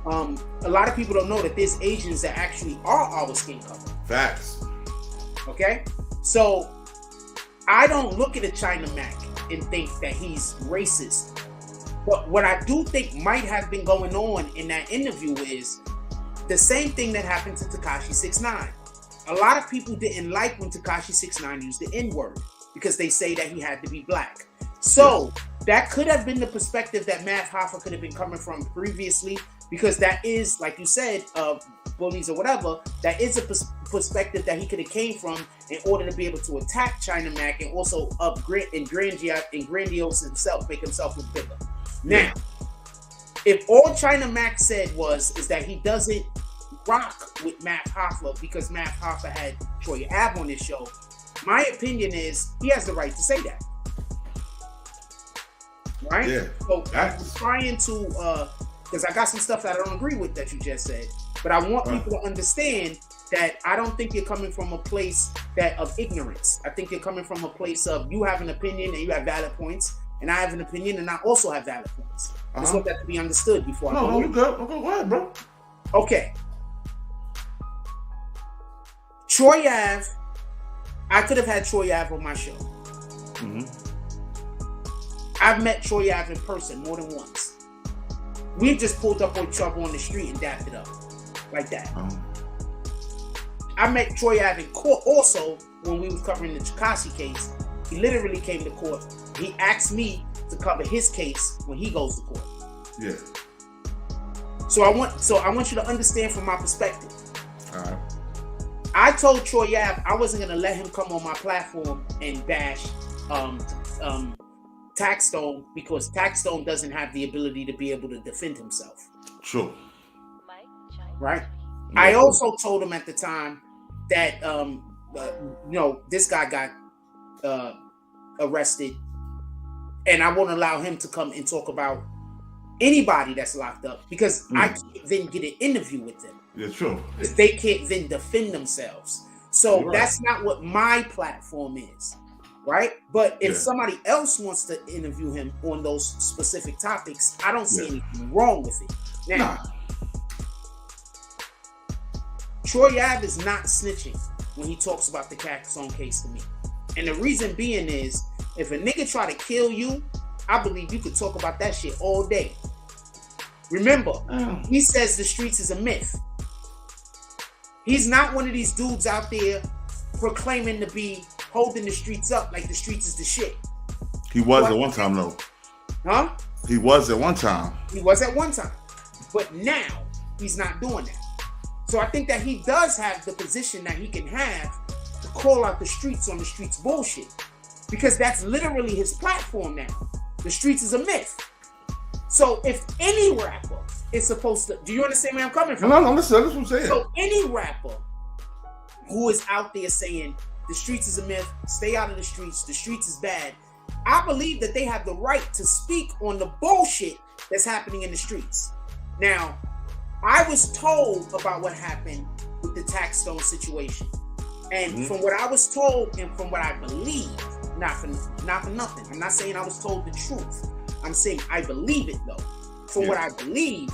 A lot of people don't know that there's Asians that actually are our skin color. Facts. Okay? So, I don't look at a China Mac and think that he's racist. But what I do think might have been going on in that interview is the same thing that happened to Tekashi 6ix9ine. A lot of people didn't like when Tekashi 6ix9ine used the N-word because they say that he had to be black. So that could have been the perspective that Math Hoffa could have been coming from previously, because that is, like you said, bullies or whatever, that is a perspective that he could have came from in order to be able to attack China Mac and also upgrade and grandiose himself, make himself look bigger. Now, if all China Mac said is that he doesn't rock with Math Hoffa because Math Hoffa had Troy Ave on his show, my opinion is he has the right to say that. Right? Yeah. So I'm trying to, because I got some stuff that I don't agree with that you just said, but I want people to understand that I don't think you're coming from a place of ignorance. I think you're coming from a place of you have an opinion and you have valid points. and I have an opinion, and I also have valid points. I just want that to be understood before I go. No, you good. Okay, go ahead, bro. Okay. Troy Ave, I could have had Troy Ave on my show. Mm-hmm. I've met Troy Ave in person more than once. We've just pulled up on each other on the street and dapped it up. Like that. I met Troy Ave in court also when we was covering the Chikasi case. He literally came to court. He asked me to cover his case when he goes to court. Yeah. So I want you to understand from my perspective. All right. I told Troy Ave I wasn't gonna let him come on my platform and bash Taxstone because Taxstone doesn't have the ability to be able to defend himself. Sure. Right? Yeah. I also told him at the time that this guy got arrested, and I won't allow him to come and talk about anybody that's locked up because I can't then get an interview with them. Yeah, sure. Because they can't then defend themselves. So that's not what my platform is, right? But if somebody else wants to interview him on those specific topics, I don't see anything wrong with it. Now, Troy Ave is not snitching when he talks about the Taxstone case to me. And the reason being is, if a nigga try to kill you, I believe you could talk about that shit all day. Remember, he says the streets is a myth. He's not one of these dudes out there proclaiming to be holding the streets up like the streets is the shit. He was at one time, though. Huh? He was at one time. He was at one time. But now, he's not doing that. So I think that he does have the position that he can have to call out the streets on the streets bullshit. Because that's literally his platform now. The streets is a myth. So if any rapper is supposed to, do you understand where I'm coming from? No, listen, that's what I'm saying. So any rapper who is out there saying the streets is a myth, stay out of the streets is bad, I believe that they have the right to speak on the bullshit that's happening in the streets. Now, I was told about what happened with the Taxstone situation. And from what I was told and from what I believe, not for nothing. I'm not saying I was told the truth. I'm saying I believe it though. From what I believe,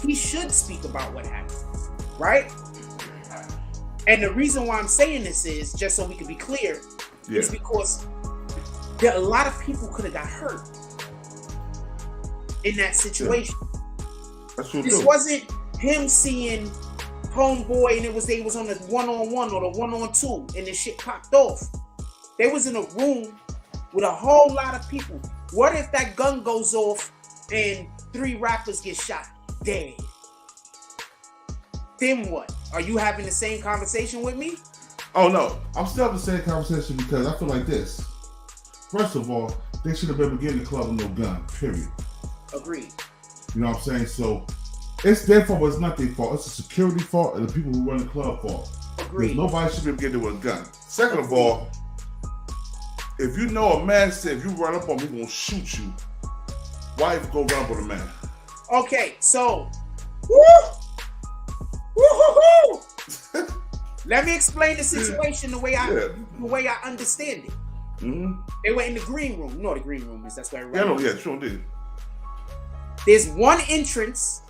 he should speak about what happened, right? And the reason why I'm saying this is, just so we can be clear, is because a lot of people could have got hurt in that situation. That's true. This wasn't him seeing homeboy and they was on the 1-on-1 or the 1-on-2 and the shit popped off. They was in a room with a whole lot of people. What if that gun goes off and 3 rappers get shot dead? Then what? Are you having the same conversation with me? Oh no, I'm still having the same conversation because I feel like this. First of all, they should have been beginning the club with no gun, period. Agreed. You know what I'm saying? So it's their fault, but it's not their fault. It's a security fault and the people who run the club fault. Agreed. Nobody should be beginning with a gun. Second of all, if you know a man said if you run up on me, he's gonna shoot you, why even go run up on a man? Okay, so woo-hoo-hoo! Let me explain the situation the way I understand it. Mm-hmm. They were in the green room. You know what the green room is? That's where everybody. Yeah, sure did. There's one entrance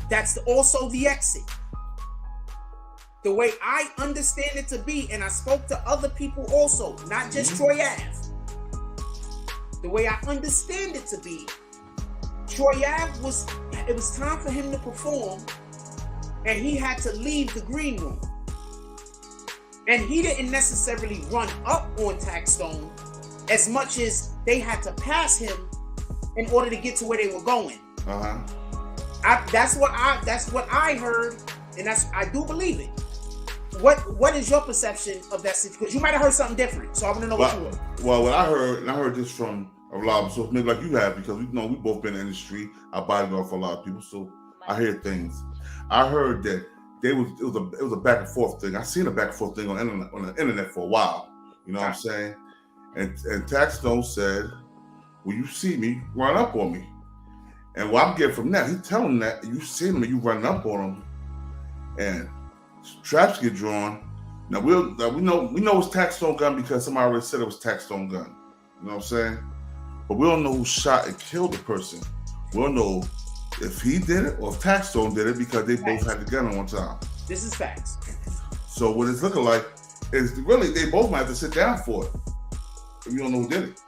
that's also the exit. The way I understand it to be, and I spoke to other people also, not just Troy Ave. The way I understand it to be, Troy Ave it was time for him to perform, and he had to leave the green room. And he didn't necessarily run up on Taxstone as much as they had to pass him in order to get to where they were going. That's what I heard, and I do believe it. What is your perception of that situation? Because you might have heard something different, so I want to know what you heard. Well, what I heard, and I heard this from a lot of so maybe like you have, because we both been in the industry. I bodyguard for a lot of people, so I hear things. I heard that it was a back and forth thing. I seen a back and forth thing on the internet for a while. You know what I'm saying? And Taxstone said, "When you see me, run up on me." And what I'm getting from that, he's telling that you see him and you running up on him, and traps get drawn. Now we know it's Taxstone gun because somebody already said it was Taxstone gun. You know what I'm saying? but we don't know who shot and killed the person. We don't know if he did it or if Taxstone did it because they both had the gun at one time. This is facts. So what it's looking like is really they both might have to sit down for it. If you don't know who did it.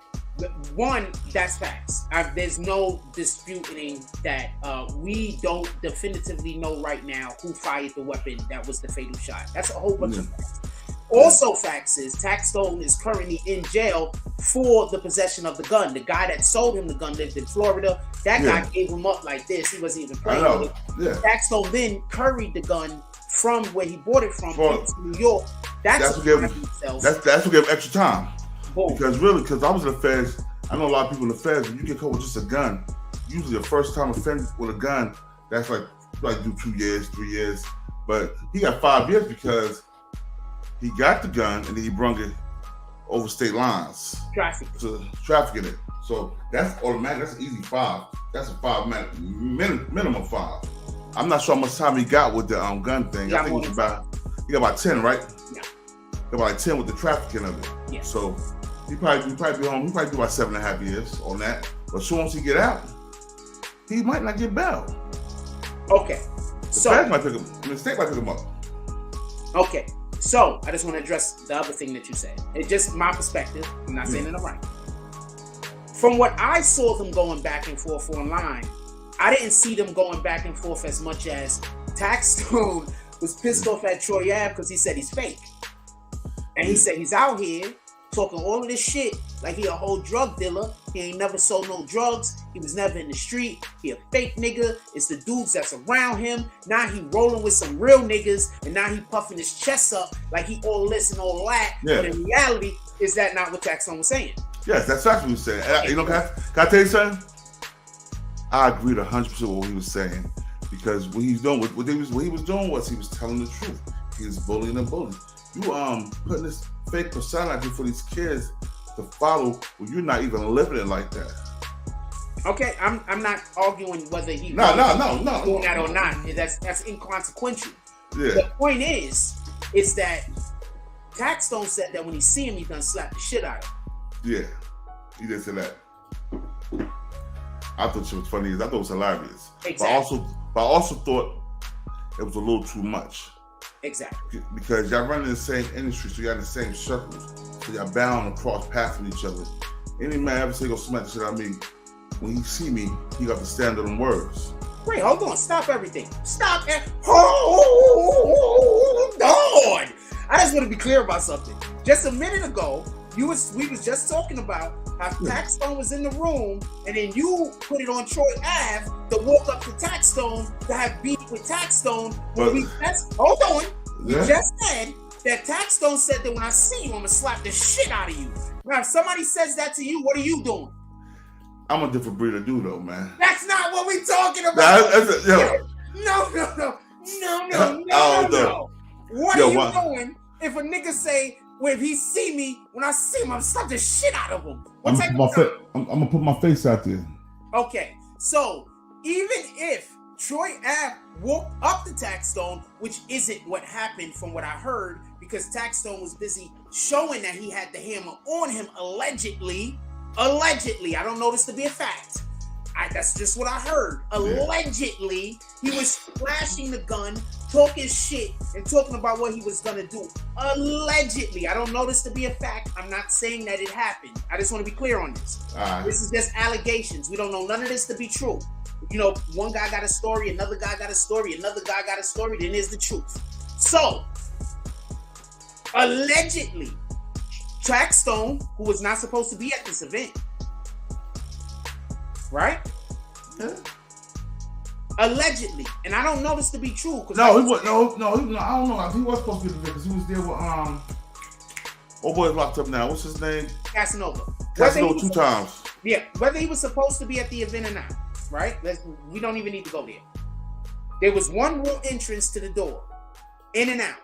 One, that's facts. There's no disputing that we don't definitively know right now who fired the weapon that was the fatal shot. That's a whole bunch of facts. Also, facts is Taxstone is currently in jail for the possession of the gun. The guy that sold him the gun lived in Florida. That guy gave him up like this. He wasn't even playing with it. Yeah. Taxstone then carried the gun from where he bought it from to New York. That's what gave him extra time. Boom. Because I was in the feds. I know a lot of people in the feds. When you get caught with just a gun, usually the first time offender with a gun, that's like do 2 years, 3 years. But he got 5 years because he got the gun and then he brung it over state lines. Trafficking it. So that's automatic. That's an easy 5. That's a 5 minimum 5. I'm not sure how much time he got with the gun thing. I think he got about 10, right? Yeah. Got about like 10 with the trafficking of it. Yeah. So he probably be home. He probably do about 7.5 years on that. But as soon as he get out, he might not get bail. Okay. The state might pick him up. Okay. So I just want to address the other thing that you said. It's just my perspective. I'm not saying it right. From what I saw them going back and forth online, I didn't see them going back and forth as much as Taxstone was pissed off at Troy Ave because he said he's fake. And he said he's out here talking all of this shit like he a whole drug dealer. He ain't never sold no drugs. He was never in the street. He a fake nigga. It's the dudes that's around him. Now he rolling with some real niggas, and now he puffing his chest up like he all this and all that. Yeah. But in reality, is that not what Taxstone was saying? Yes, that's exactly what he was saying. And you know, can I tell you something? I agreed 100% with what he was saying because what he was doing, what he was doing was he was telling the truth. He was bullying and bullying. You putting this fake persona out there for these kids to follow when you're not even living it like that. Okay, I'm not arguing whether he doing that or not. That's inconsequential. Yeah. The point is that Taxstone said that when he see him, he gonna slap the shit out of him. Yeah, he did say that. I thought it was funny. I thought it was hilarious. Exactly. But I also thought it was a little too much. Exactly. Because y'all run in the same industry, so y'all in the same circles. So y'all bound and cross paths with each other. Any man ever say go smack the shit out of me, when he see me, he got to stand on them words. Wait, hold on. Stop everything. Stop it. Hold on. I just want to be clear about something. Just a minute ago, we was just talking about how Taxstone was in the room, and then you put it on Troy Ave to walk up to Taxstone to have beef with Taxstone. Hold on. You just said that Taxstone said that when I see you, I'm gonna slap the shit out of you. Now, if somebody says that to you, what are you doing? I'm a different breed of dude, though, man. That's not what we talking about. No. What are you doing if a nigga say, well, if he see me, when I see him, I'm slap the shit out of him? I'm gonna put my face out there. Okay, so even if Troy Ave walked up to Taxstone, which isn't what happened from what I heard, because Taxstone was busy showing that he had the hammer on him, allegedly. I don't know this to be a fact. That's just what I heard. Allegedly, he was flashing the gun, talking shit, and talking about what he was gonna do. Allegedly. I don't know this to be a fact. I'm not saying that it happened. I just want to be clear on this. This is just allegations. We don't know none of this to be true. You know, one guy got a story, another guy got a story, another guy got a story, then there's the truth. So, allegedly, Taxstone, who was not supposed to be at this event, right? Yeah. Allegedly, and I don't know this to be true. No, he was. No, I don't know. He was supposed to be at the event because he was there with oh boy, locked up now. What's his name? Casanova 2 times. Yeah, whether he was supposed to be at the event or not, right? We don't even need to go there. There was one real entrance to the door, in and out.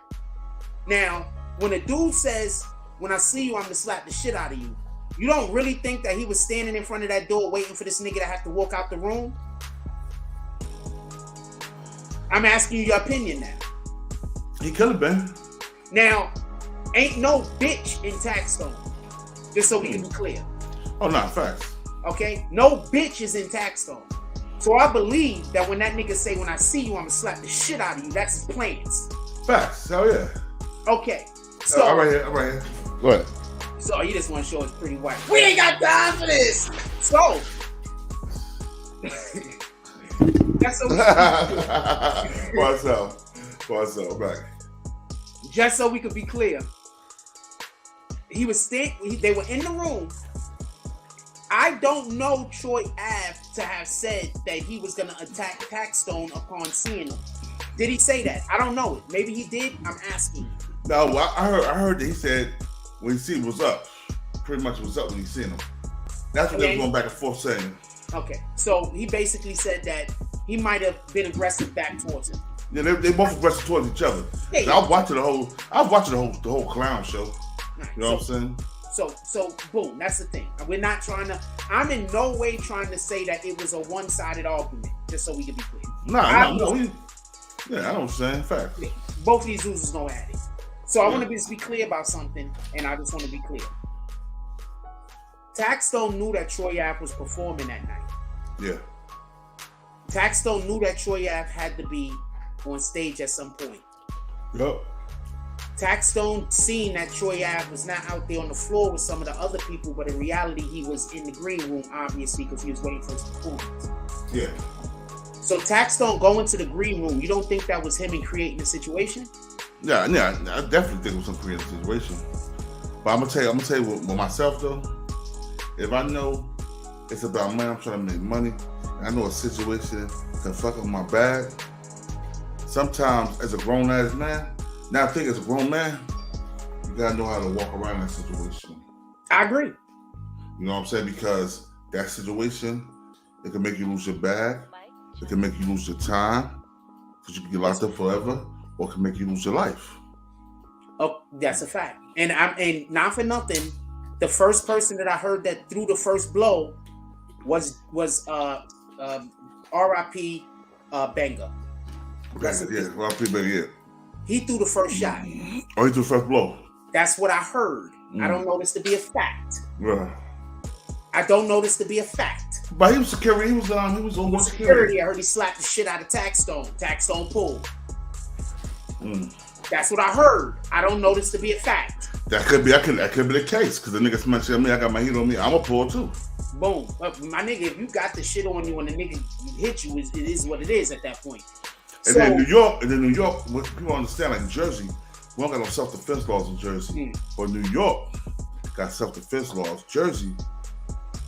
Now, when a dude says, "When I see you, I'm gonna slap the shit out of you," you don't really think that he was standing in front of that door waiting for this nigga to have to walk out the room? I'm asking you your opinion now. He could have been. Now, ain't no bitch in Taxstone. Just so we can be clear. Oh, no, facts. Okay? No bitch is in Taxstone. So I believe that when that nigga say, when I see you, I'm gonna slap the shit out of you, that's his plans. Facts. Hell yeah. Okay. So I'm right here. Go ahead. So you just want to show it's pretty white. We ain't got time for this. So that's so What's up? Back. Just so we could be clear. They were in the room. I don't know Troy Ave to have said that he was gonna attack Taxstone upon seeing him. Did he say that? I don't know it. Maybe he did. I'm asking. No, I heard that he said when he seen what's up. Pretty much what's up when he seen him. That's what they were going back and forth saying. Okay, so he basically said that he might have been aggressive back towards him. Yeah, they both aggressive towards each other. Hey. I was watching the whole clown show. Right. You know what I'm saying? So boom, that's the thing. I'm in no way trying to say that it was a one-sided argument, just so we can be clear. No. I don't understand. Fact. Both of these dudes was going at it. So I want to just be clear about something, and I just want to be clear. Taxstone knew that Troy Ave was performing that night. Yeah. Taxstone knew that Troy Ave had to be on stage at some point. Yep. Taxstone seen that Troy Ave was not out there on the floor with some of the other people, but in reality, he was in the green room, obviously, because he was waiting for his performance. Yeah. So Taxstone going to the green room, you don't think that was him in creating the situation? Yeah, I definitely think it was some creative situation. But I'm gonna tell you with myself though, if I know it's about money, I'm trying to make money, and I know a situation can fuck up my bag, sometimes as a grown ass man, now I think as a grown man, you gotta know how to walk around that situation. I agree. You know what I'm saying? Because that situation, it can make you lose your bag, it can make you lose your time, because you can get locked up forever, or it can make you lose your life. Oh, that's a fact. And not for nothing, the first person that I heard that threw the first blow was R.I.P. Benga. R.I.P. Benga, yeah. He threw the first shot. Oh, he threw the first blow. That's what I heard. I don't know this to be a fact. Yeah. I don't know this to be a fact. But he was security. He was on security. I heard he slapped the shit out of Taxstone. Taxstone pulled. That's what I heard. I don't know this to be a fact. That could be the case, because the nigga smacked shit on me. I got my heat on me. I'm a pull too. Boom. But my nigga, if you got the shit on you and the nigga hit you, it is what it is at that point. And then New York, what people understand, like Jersey, we don't got no self-defense laws in Jersey. But New York got self-defense laws. Jersey,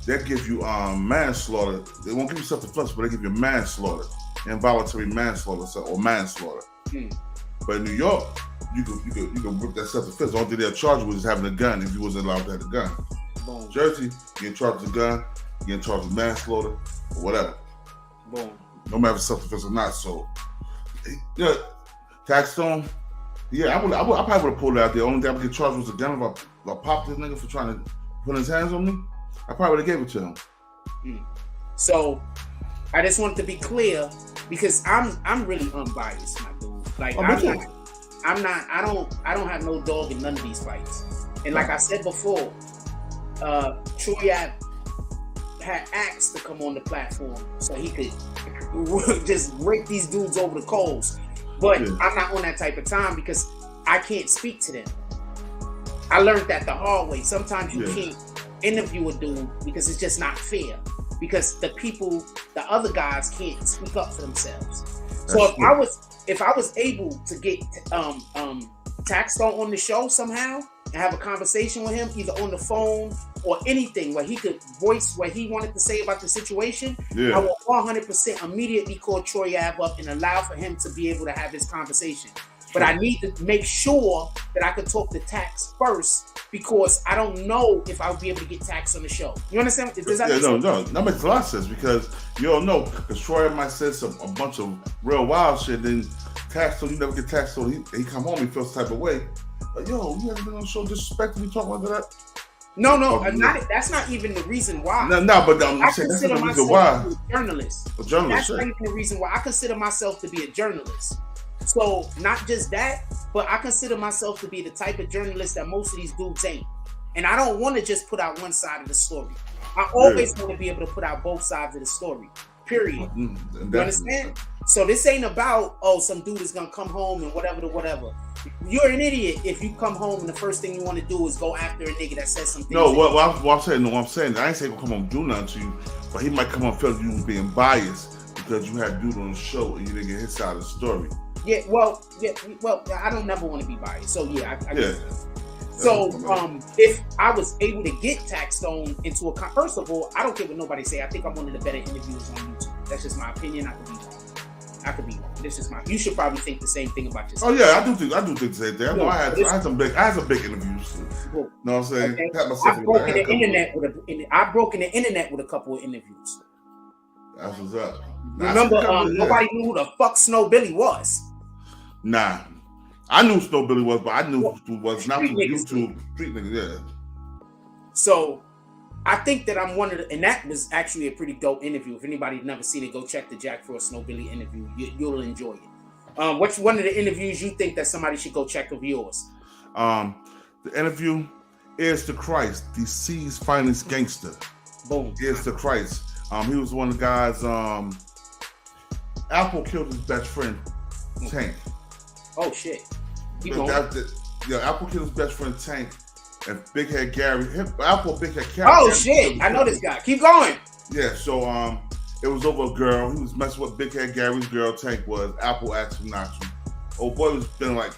they give you manslaughter. They won't give you self-defense, but they give you manslaughter, involuntary manslaughter, or manslaughter. But in New York, you can whip that self-defense. The only thing they'll charge you with is having a gun if you wasn't allowed to have a gun. Boom. Jersey, you get charged with a gun, you get charged with manslaughter, or whatever. Boom. No matter if it's self-defense or not. So, yeah, Taxstone, yeah, I probably would have pulled it out there. Only thing I would get charged was a gun. If I popped this nigga for trying to put his hands on me, I probably would have gave it to him. So, I just wanted to be clear, because I'm really unbiased, my dude. Like I don't have no dog in none of these fights. And like I said before, Troy Ave had asked to come on the platform so he could just break these dudes over the coals. But I'm not on that type of time because I can't speak to them. I learned that the hard way. Sometimes you can't interview a dude because it's just not fair. Because the other guys can't speak up for themselves. So if I was able to get Taxstone on the show somehow and have a conversation with him, either on the phone or anything, where he could voice what he wanted to say about the situation, I will 100% immediately call Troy Ave up and allow for him to be able to have his conversation. But I need to make sure that I could talk to Tax first, because I don't know if I'll be able to get Tax on the show. You understand? Does that that makes a lot of sense, because you don't know, because Troy might say a bunch of real wild shit, then Tax, so you never get Tax, so he come home, he feels the type of way. Like, yo, you haven't been on the show disrespecting me, talking about that? No, that's not even the reason why. No, but I'm saying that's not the reason why. A journalist. A journalist. That's not even the reason why. I consider myself to be a journalist. So not just that, but I consider myself to be the type of journalist that most of these dudes ain't. And I don't want to just put out one side of the story. I always want to be able to put out both sides of the story. Period. You understand? So this ain't about, some dude is gonna come home and whatever. You're an idiot if you come home and the first thing you want to do is go after a nigga that says something. No, what I'm saying, I ain't saying he'll come home and do nothing to you, but he might come home and feel you was being biased because you had dude on the show and you didn't get his side of the story. Well, I don't never want to be biased. So I get it. So if I was able to get Taxstone into a first of all, I don't care what nobody say. I think I'm one of the better interviewers on YouTube. That's just my opinion. I could be wrong. This is you should probably think the same thing about yourself. Oh yeah, I do think the same thing. I had some big interviews. You know what I'm saying? Okay. I've broken the internet with a couple of interviews. That's what's up. Remember, nobody knew who the fuck Snow Billy was. Nah. I knew Snow Billy was, but I knew who was not from YouTube. Street niggas, yeah. So I think that I'm one of the, and that was actually a pretty dope interview. If anybody's never seen it, go check the Jack Frost Snow Billy interview. You'll enjoy it. What's one of the interviews you think that somebody should go check of yours? The interview is to Christ, DC's finest gangster. Boom. Is to Christ. He was one of the guys. Apple killed his best friend, Tank. Oh shit. Apple killed his best friend Tank, and Big Head Gary. Apple, Big Head Gary. Oh shit! I know this guy. Keep going. Yeah. So it was over a girl. He was messing with Big Head Gary's girl. Tank was. Apple asked him not to. Old boy was spending like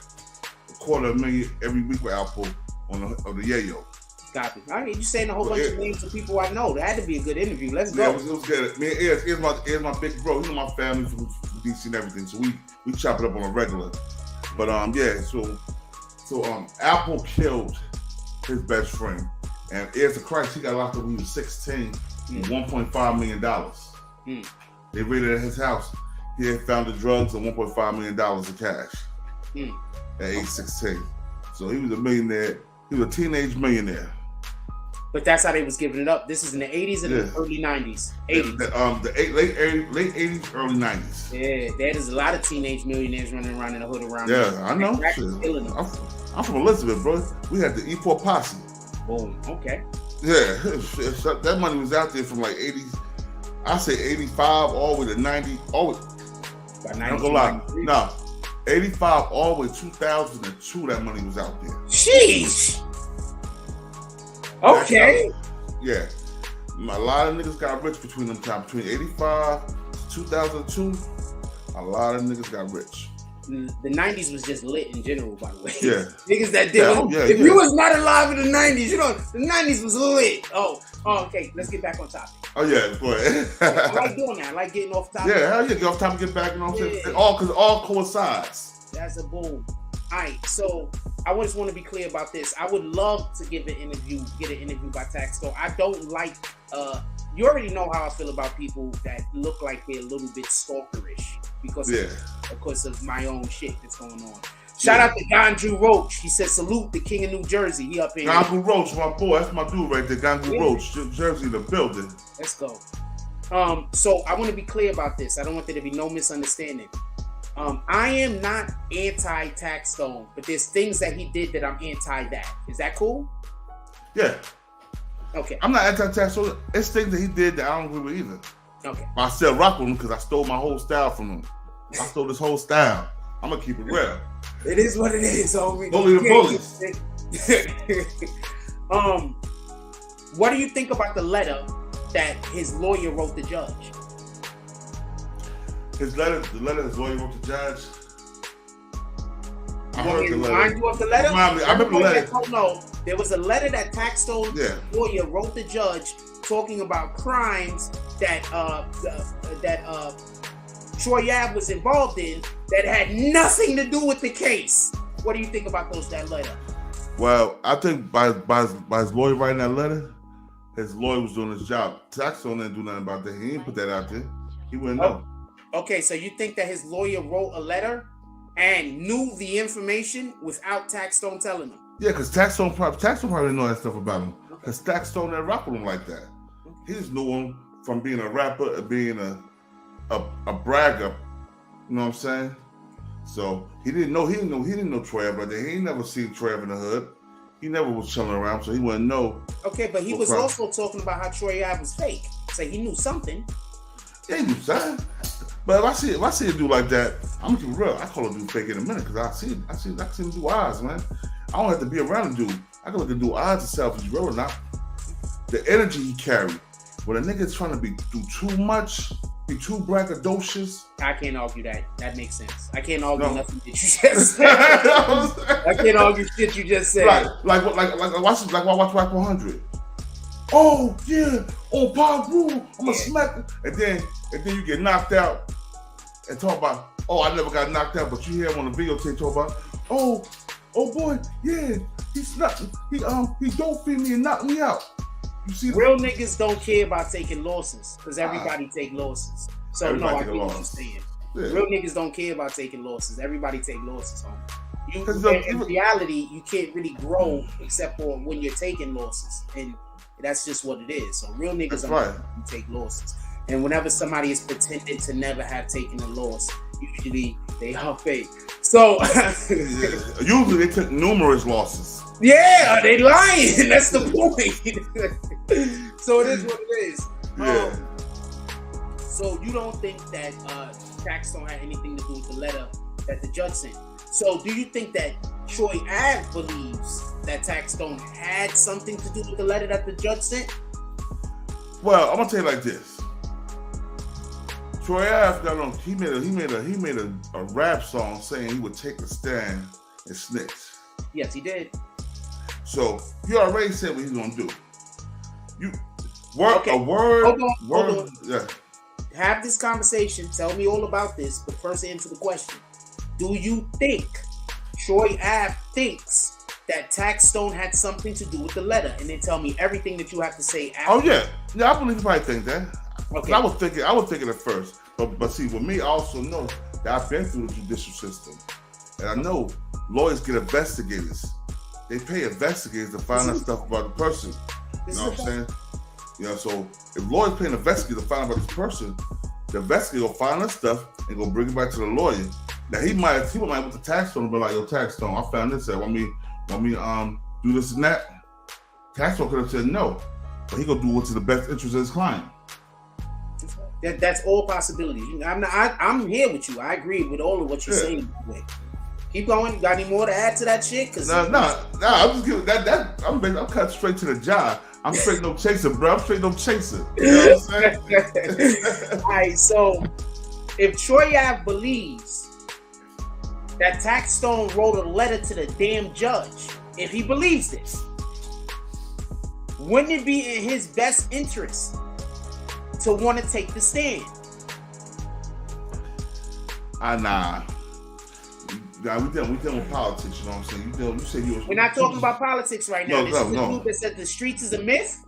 $250,000 every week with Apple on the yayo. Copy. I mean, you saying a whole bunch of names of people I know. That had to be a good interview. Let's go. Yeah, it was good. Man, here's my big bro. You know my family from DC and everything. So we chop it up on a regular. But so Apple killed his best friend, and Heirs to Christ, he got locked up when he was 16, $1.5 million. They raided his house. He had found the drugs and $1.5 million in cash at age 16. So he was a millionaire. He was a teenage millionaire. But that's how they was giving it up. This is in the 80s and the early 90s. 80s. Late 80s, early 90s. Yeah, there's a lot of teenage millionaires running around in the hood around. Yeah, I know. I'm from Elizabeth, bro. We had the E4 posse. Boom. Okay. Yeah, that money was out there from like 80s. I say 85 all the way to 90. Always. I'm gonna lie. No, 85 all the way to 2002. That money was out there. Sheesh. Okay. Yeah. A lot of niggas got rich between them times. Between 85 to 2002, a lot of niggas got rich. The 90s was just lit in general, by the way. Yeah. Niggas that did. If you was not alive in the 90s, the 90s was lit. Oh, okay. Let's get back on topic. Oh, yeah. Go ahead. I like doing that. I like getting off topic. Yeah, hell yeah. Get off topic, get back. You know what I'm saying? Because it all coincides. That's a boom. All right. So I just want to be clear about this. I would love to get an interview by Taxstone. I don't like, you already know how I feel about people that look like they're a little bit stalkerish because of my own shit that's going on. Shout out to Gandrew Roach. He said, salute the King of New Jersey. He up in Gandrew Roach, my boy. That's my dude right there. Gandrew Roach, Jersey, the building. Let's go. So I want to be clear about this. I don't want there to be no misunderstanding. I am not anti-Taxstone, but there's things that he did that I'm anti that. Is that cool? Yeah. Okay. I'm not anti-Taxstone. It's things that he did that I don't agree with either. Okay. I still rock with him because I stole my whole style from him. I stole this whole style. I'm going to keep it real. It is what it is, homie. Bully the bullies. What do you think about the letter that his lawyer wrote the judge? The letter his lawyer wrote the judge. I heard the letter. Remind you of the letter? I remember the letter. No, there was a letter that Taxstone's lawyer wrote the judge talking about crimes that Troy Ave was involved in that had nothing to do with the case. What do you think about that letter? Well, I think by his lawyer writing that letter, his lawyer was doing his job. Taxstone didn't do nothing about that. He didn't put that out there. He wouldn't know. Okay, so you think that his lawyer wrote a letter and knew the information without Taxstone telling him? Yeah, because Taxstone probably didn't know that stuff about him. Because Taxstone didn't rock with him like that. He just knew him from being a rapper and being a bragger. You know what I'm saying? So he didn't know Troy Ave, but he ain't never seen Troy Ave in the hood. he never was chilling around, so he wouldn't know. Okay, but he was also talking about how Troy Ave was fake. So he knew something. Yeah, he knew something. But if I see a dude like that, I'm gonna be real. I call a dude fake in a minute because I see him do eyes, man. I don't have to be around a dude. I can look at dude eyes to tell if he's real or not. The energy he carried. When a nigga's trying to do too much, be too braggadocious. I can't argue that. That makes sense. I can't argue nothing that you just said. I can't argue shit you just said. Like watch Rap 100. Oh yeah, on Pop Rule, I'm gonna smack him. And then you get knocked out and talk about, oh, I never got knocked out, but you hear him on the videotape talk about, oh boy, yeah, he don't feed me and knocked me out. You see, real niggas don't care about taking losses because everybody take losses. So no, I get what you're saying. Yeah. Real niggas don't care about taking losses. Everybody take losses, homie. In reality, you can't really grow except for when you're taking losses, and that's just what it is. So real niggas don't take losses. And whenever somebody is pretending to never have taken a loss, usually they are fake. So usually they took numerous losses. Yeah, they lying. That's the point. So it is what it is. Yeah. So you don't think that Taxstone had anything to do with the letter that the judge sent? So do you think that Troy Ave believes that Taxstone had something to do with the letter that the judge sent? Well, I'm gonna tell you like this. Troy Ave got on. He made a rap song saying he would take a stand and snitch. Yes, he did. So you already said what he's gonna do. Okay. A word. Hold on. Yeah. Have this conversation. Tell me all about this. But first, answer the question. Do you think Troy Ave thinks that Taxstone had something to do with the letter? And then tell me everything that you have to say after. Oh yeah, I believe you probably think that. Okay. I was thinking at first, but see, with me, I also know that I've been through the judicial system, and I know lawyers get investigators. They pay investigators to find out stuff about the person. You know what I'm saying? You know, so if lawyers pay an investigator to find out about this person, the investigator will find that stuff and go bring it back to the lawyer. Now he might with the Taxstone and be like, yo, Taxstone, I found this. Want me do this and that? Taxstone could have said no, but he gonna do what's in the best interest of his client. That's all possibilities. I'm here with you. I agree with all of what you're saying. Keep going. You got any more to add to that shit? No. I'm just giving that. I'm cut straight to the job. I'm straight no chaser, bro. I'm straight no chaser. You know what I'm saying? All right. So, if Troy Ave believes that Taxstone wrote a letter to the damn judge, if he believes this, wouldn't it be in his best interest to want to take the stand? Nah, we dealing with politics. You know what I'm saying? We're not talking about politics right now. This is the dude that said the streets is a myth,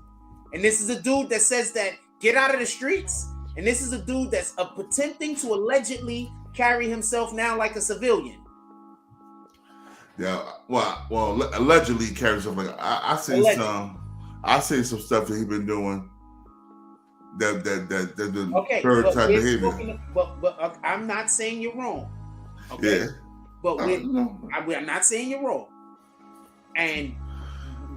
and this is a dude that says that get out of the streets, and this is a dude that's attempting to allegedly carry himself now like a civilian. Yeah, well, allegedly carries himself like I say some stuff that he been doing. That the third type behavior. But I'm not saying you're wrong. Okay. Yeah. But I'm not saying you're wrong. And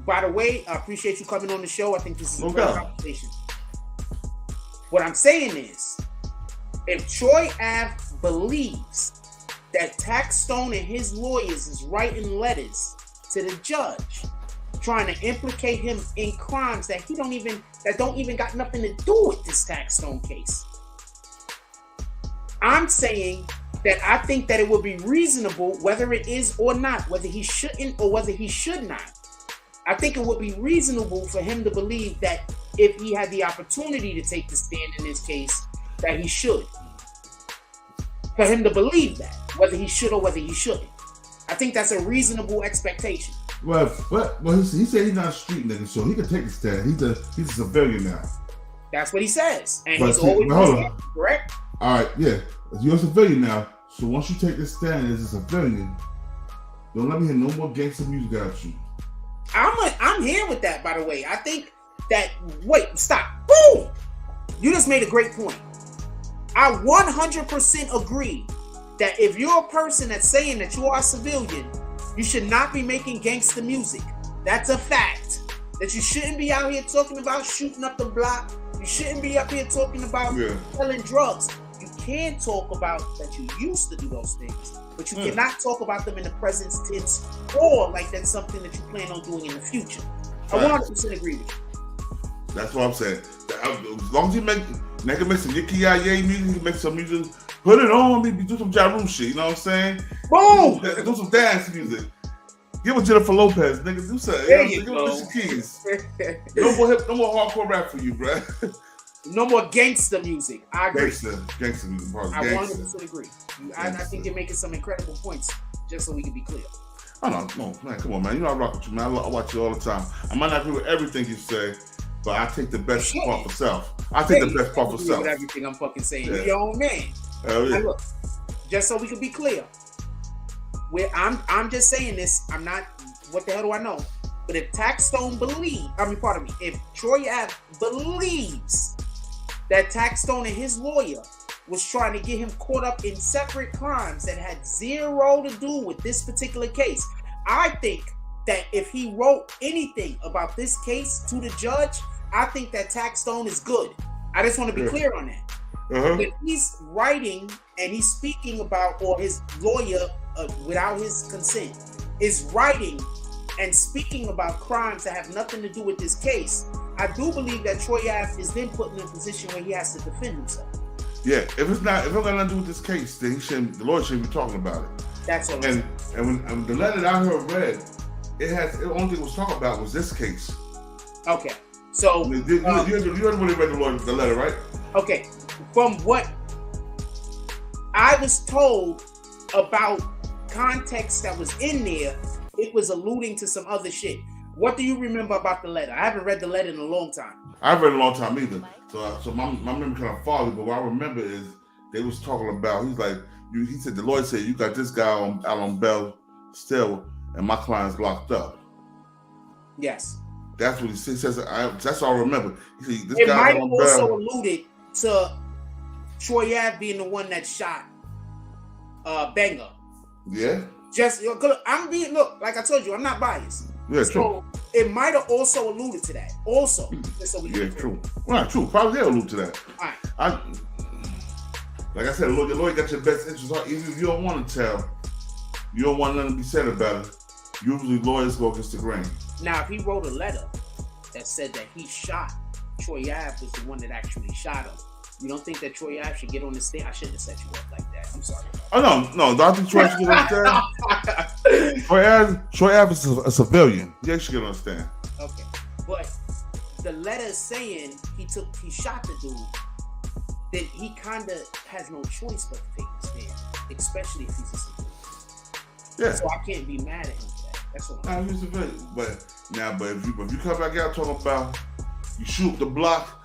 by the way, I appreciate you coming on the show. I think this is a great conversation. What I'm saying is, if Troy Ave believes that Taxstone and his lawyers is writing letters to the judge, trying to implicate him in crimes that don't even got nothing to do with this Taxstone case, I'm saying that I think that it would be reasonable, whether it is or not, whether he shouldn't or whether he should not. I think it would be reasonable for him to believe that if he had the opportunity to take the stand in this case, that he should. For him to believe that, whether he should or whether he shouldn't. I think that's a reasonable expectation. Well, he said he's not a street nigga, so he can take the stand. He's a civilian now. That's what he says. And he's always been correct? All right, yeah. You're a civilian now, so once you take this stand as a civilian, don't let me hear no more gangster music out you. I'm here with that, by the way. I think that, wait, stop. Boom! You just made a great point. I 100% agree that if you're a person that's saying that you are a civilian, you should not be making gangster music. That's a fact. That you shouldn't be out here talking about shooting up the block. You shouldn't be up here talking about selling drugs. You can talk about that you used to do those things, but you cannot talk about them in the present tense or like that's something that you plan on doing in the future. I 100% agree with you. That's what I'm saying. As long as you make some Yippee music, make some music, put it on, maybe do some Ja Rule shit, you know what I'm saying? Boom! Do some dance music. Give it Jennifer Lopez, nigga. Do something. There you know, you give it Keys. No more hardcore rap for you, bro. No more gangster music. I agree. Gangster music. I 100% agree. I think you're making some incredible points, just so we can be clear. Oh no, man, come on, man. You know I rock with you, man. I watch you all the time. I might not agree with everything you say, but I take the best part for self. I take the best part for self. With everything I'm fucking saying. Yeah. You're your own man. Hell yeah. Now look, just so we can be clear, where I'm just saying this, I'm not, what the hell do I know? But if Taxstone if Troy Ave believes that Taxstone and his lawyer was trying to get him caught up in separate crimes that had zero to do with this particular case, I think that if he wrote anything about this case to the judge, I think that Taxstone is good. I just want to be clear on that. If he's writing and he's speaking about, or his lawyer, without his consent, is writing and speaking about crimes that have nothing to do with this case, I do believe that Troy Ave is then put in a position where he has to defend himself. Yeah, if it got nothing to do with this case, then the lawyer shouldn't be talking about it. That's all. And when the letter that I heard read, the only thing it was talking about was this case. Okay, so you heard when they read the letter, right? Okay, from what I was told about context that was in there, it was alluding to some other shit. What do you remember about the letter? I haven't read the letter in a long time. I haven't read it in a long time either. So my memory kind of foggy, but what I remember is they was talking about, he said, the lawyer said, you got this guy out on bail still, and my client's locked up. Yes. That's what he says. That's all I remember. He said, it might have also alluded to Troy Ave being the one that shot Banger. Yeah. Like I told you, I'm not biased. Yeah, so true. It might have also alluded to that. Also, just so we true. Right, true. Probably did allude to that. All right. Like I said, the lawyer got your best interest. Even if you don't want to tell, you don't want nothing to be said about it. Usually, lawyers go against the grain. Now, if he wrote a letter that said that he shot Troy Ave was the one that actually shot him, you don't think that Troy Ave should get on the stand? I shouldn't have set you up like that. I'm sorry. Oh no, I think Troy should get on the stand. Troy Ave is a civilian. Yeah, he should get on the stand. Okay, but the letter saying he shot the dude, then he kind of has no choice but to take the stand, especially if he's a civilian. Yeah. So I can't be mad at him for that. That's what I'm saying. But if you come back out talking about you shoot the block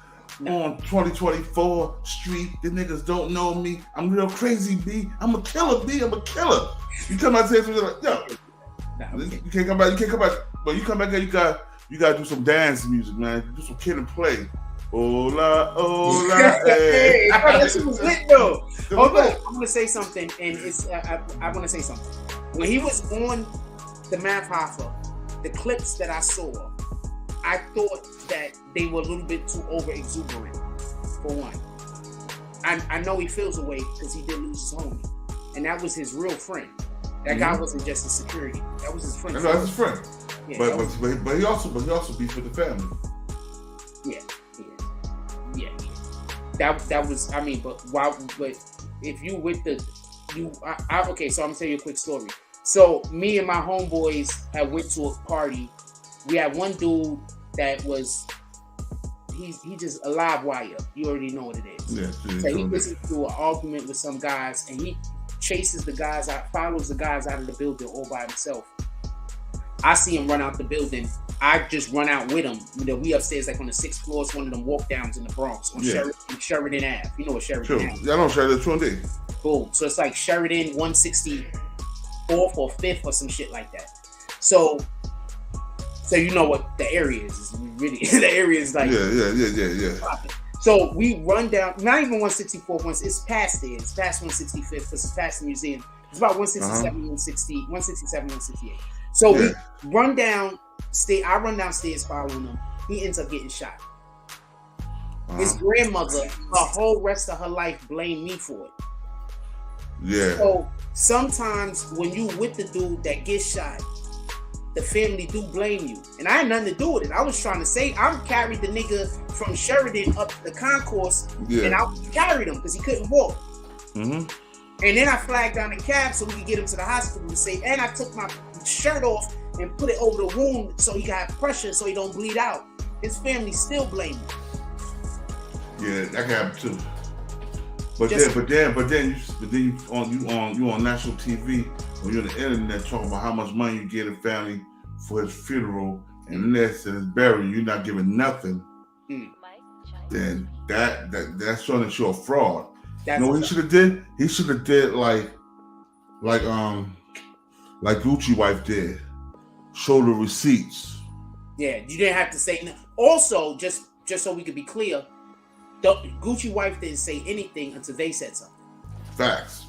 on 2024 Street, the niggas don't know me. I'm real crazy, B. I'm a killer, B. I'm a killer. You come out and say something like, yo, you can't come back. But you come back here, you gotta do some dance music, man. Do some kid and play. Hola, hey. That shit was lit though. Hold on, I'm gonna say something, and it's I want to say something. When he was on the Math Hoffa, the clips that I saw, I thought that they were a little bit too over exuberant. For one, I know he feels away because he did lose his homie, and that was his real friend. That guy wasn't just a security. That was his friend. That was his friend. Yeah, but he also beefed with the family. Yeah. That was, I mean, but if you with okay, so I'm gonna tell you a quick story. So me and my homeboys had went to a party. We had one dude that was, he just a live wire. You already know what it is. Yeah. So he gets into an argument with some guys, and he chases the guys out, follows the guys out of the building all by himself. I see him run out the building. I just run out with him. You know, we upstairs like on the 6th floor. It's one of them walk downs in the Bronx on Sheridan Ave. You know what Sheridan Ave is? Yeah, I know Sheridan. True. Boom. So it's like Sheridan 164th or 5th or some shit like that. So you know what the area is. Really, the area is like yeah. So we run down, not even 164th. It's past there. It's past 165th because it's past the museum. It's about 167, 168. So we run down I run downstairs following him. He ends up getting shot. His grandmother, her whole rest of her life, blamed me for it. Yeah. So sometimes when you with the dude that gets shot, the family do blame you. And I had nothing to do with it. I was trying to say, I carried the nigga from Sheridan up the concourse, and I carried him because he couldn't walk. And then I flagged down the cab so we could get him to the hospital to say, and I took my shirt off and put it over the wound so he can have pressure so he don't bleed out. His family still blame me. Yeah, that can happen too. But then you on national TV or you're on the internet talking about how much money you get a family for his funeral and this and his burial, you're not giving nothing. Then that's showing that you're a fraud. You know what he should have did? He should have did like Gucci wife did. Show the receipts. Yeah, you didn't have to say nothing. Also, just so we could be clear, Gucci wife didn't say anything until they said something. Facts.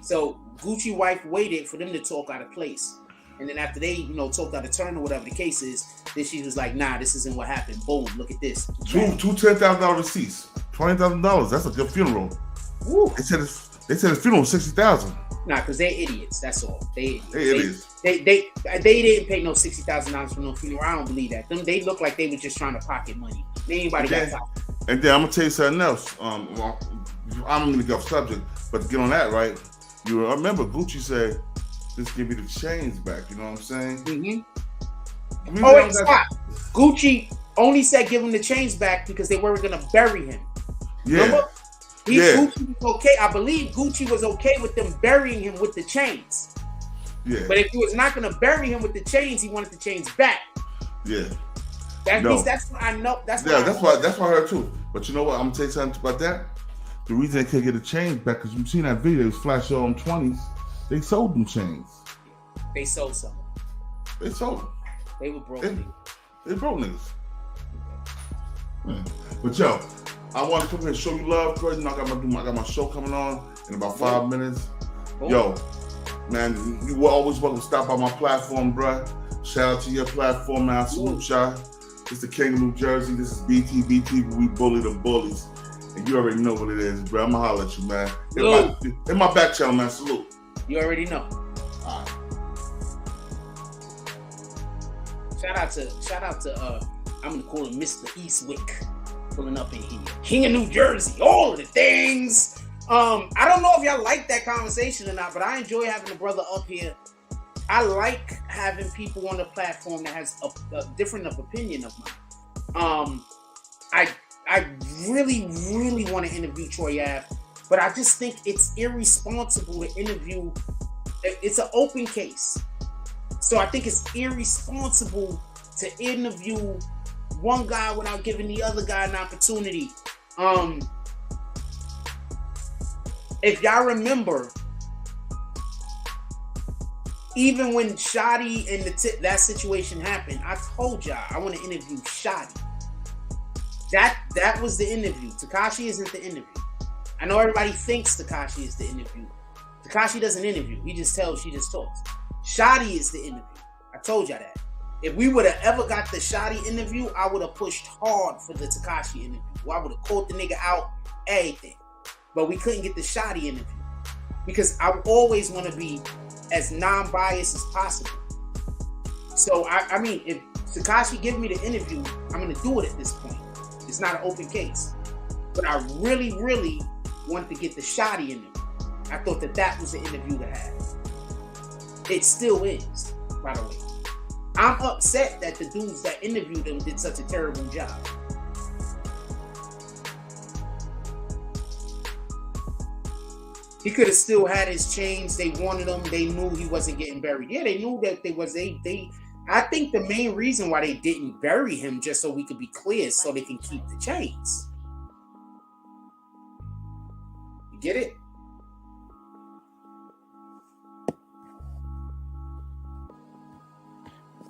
So Gucci wife waited for them to talk out of place. And then after they, talked out of turn or whatever the case is, then she was like, nah, this isn't what happened. Boom, look at this. Two $10,000 receipts. $20,000. That's a good funeral. Woo. They said his funeral was $60,000. Nah, because they're idiots. That's all. They idiots. They didn't pay no $60,000 for no funeral. I don't believe that. They look like they were just trying to pocket money. Anybody got time. And then I'm gonna tell you something else. I'm gonna get off subject, but to get on that right, you remember Gucci said, "Just give me the chains back." You know what I'm saying? Mm-hmm. Oh wait, stop. Gucci only said give him the chains back because they weren't gonna bury him. Yeah. Remember? Gucci was okay. I believe Gucci was okay with them burying him with the chains. Yeah. But if he was not gonna bury him with the chains, he wanted the chains back. Yeah. At least that's what I know. That's why I heard too. But you know what? I'm gonna tell you something about that. The reason they couldn't get the chains back because you've seen that video. It was flash on 20s. They sold them chains. They sold some. They sold them. They were broke. They broke niggas. Man. But yo, I want to come here and show you love, bro. I got my show coming on in about 5 minutes. Yo, man, you were always welcome to stop by my platform, bro. Shout out to your platform, man. Salute y'all. It's the King of New Jersey. This is BT. We bully the bullies. And you already know what it is, bro. I'm going to holler at you, man. In my back channel, man. Salute. You already know. All right. Shout out to I'm going to call him Mr. Eastwick. Pulling up in here. King of New Jersey. All of the things. I don't know if y'all like that conversation or not, but I enjoy having the brother up here. I like having people on the platform that has a different opinion of mine. I really, really want to interview Troy Ave, but I just think it's irresponsible to interview. It's an open case. So I think it's irresponsible to interview one guy without giving the other guy an opportunity. If y'all remember, even when Shotty and that situation happened, I told y'all I want to interview Shotty. That was the interview. Tekashi isn't the interview. I know everybody thinks Tekashi is the interview. Tekashi doesn't interview. He just tells, she just talks. Shotty is the interview. I told y'all that. If we would have ever got the Shotty interview, I would have pushed hard for the Tekashi interview. I would have called the nigga out, everything. But we couldn't get the Shotty interview. Because I always want to be as non-biased as possible. So, I mean, if Tekashi give me the interview, I'm going to do it at this point. It's not an open case. But I really, really wanted to get the Shotty interview. I thought that was the interview to have. It still is, by the way. I'm upset that the dudes that interviewed him did such a terrible job. He could have still had his chains. They wanted him. They knew he wasn't getting buried. Yeah, they knew that I think the main reason why they didn't bury him, just so we could be clear, so they can keep the chains. You get it?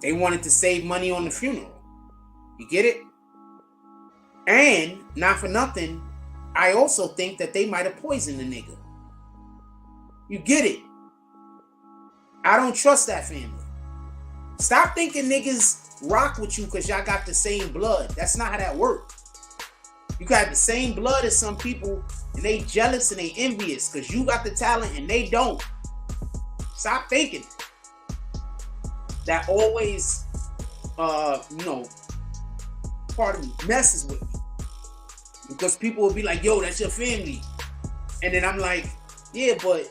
They wanted to save money on the funeral. You get it? And, not for nothing, I also think that they might have poisoned the nigga. You get it? I don't trust that family. Stop thinking niggas rock with you because y'all got the same blood. That's not how that works. You got the same blood as some people, and they jealous and they envious because you got the talent and they don't. Stop thinking that always, part of me messes with me. Because people will be like, yo, that's your family. And then I'm like, yeah, but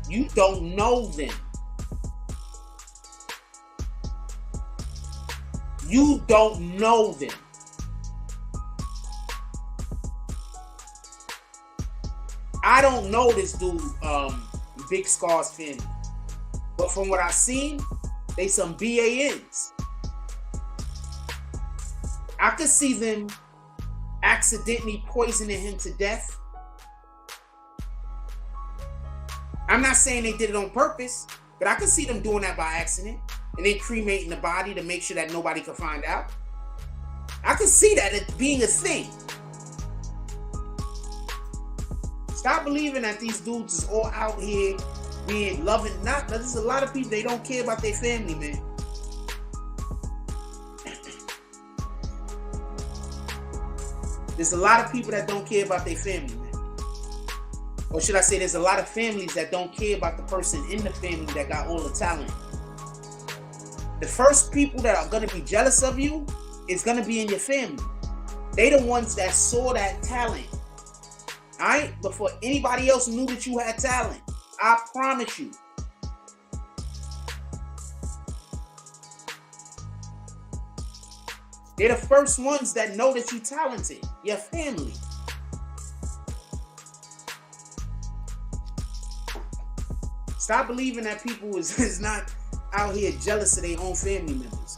you don't know them. You don't know them. I don't know this dude, Big Scar's family. But from what I've seen, they some BANs. I could see them accidentally poisoning him to death. I'm not saying they did it on purpose, but I could see them doing that by accident and then cremating the body to make sure that nobody could find out. I could see that as being a thing. Stop believing that these dudes is all out here being loving. There's a lot of people, they don't care about their family, man. There's a lot of people that don't care about their family, man. Or should I say there's a lot of families that don't care about the person in the family that got all the talent. The first people that are going to be jealous of you is going to be in your family. They the ones that saw that talent. Alright? Before anybody else knew that you had talent. I promise you. They're the first ones that know that you're talented. Your family. Stop believing that people is not out here jealous of their own family members.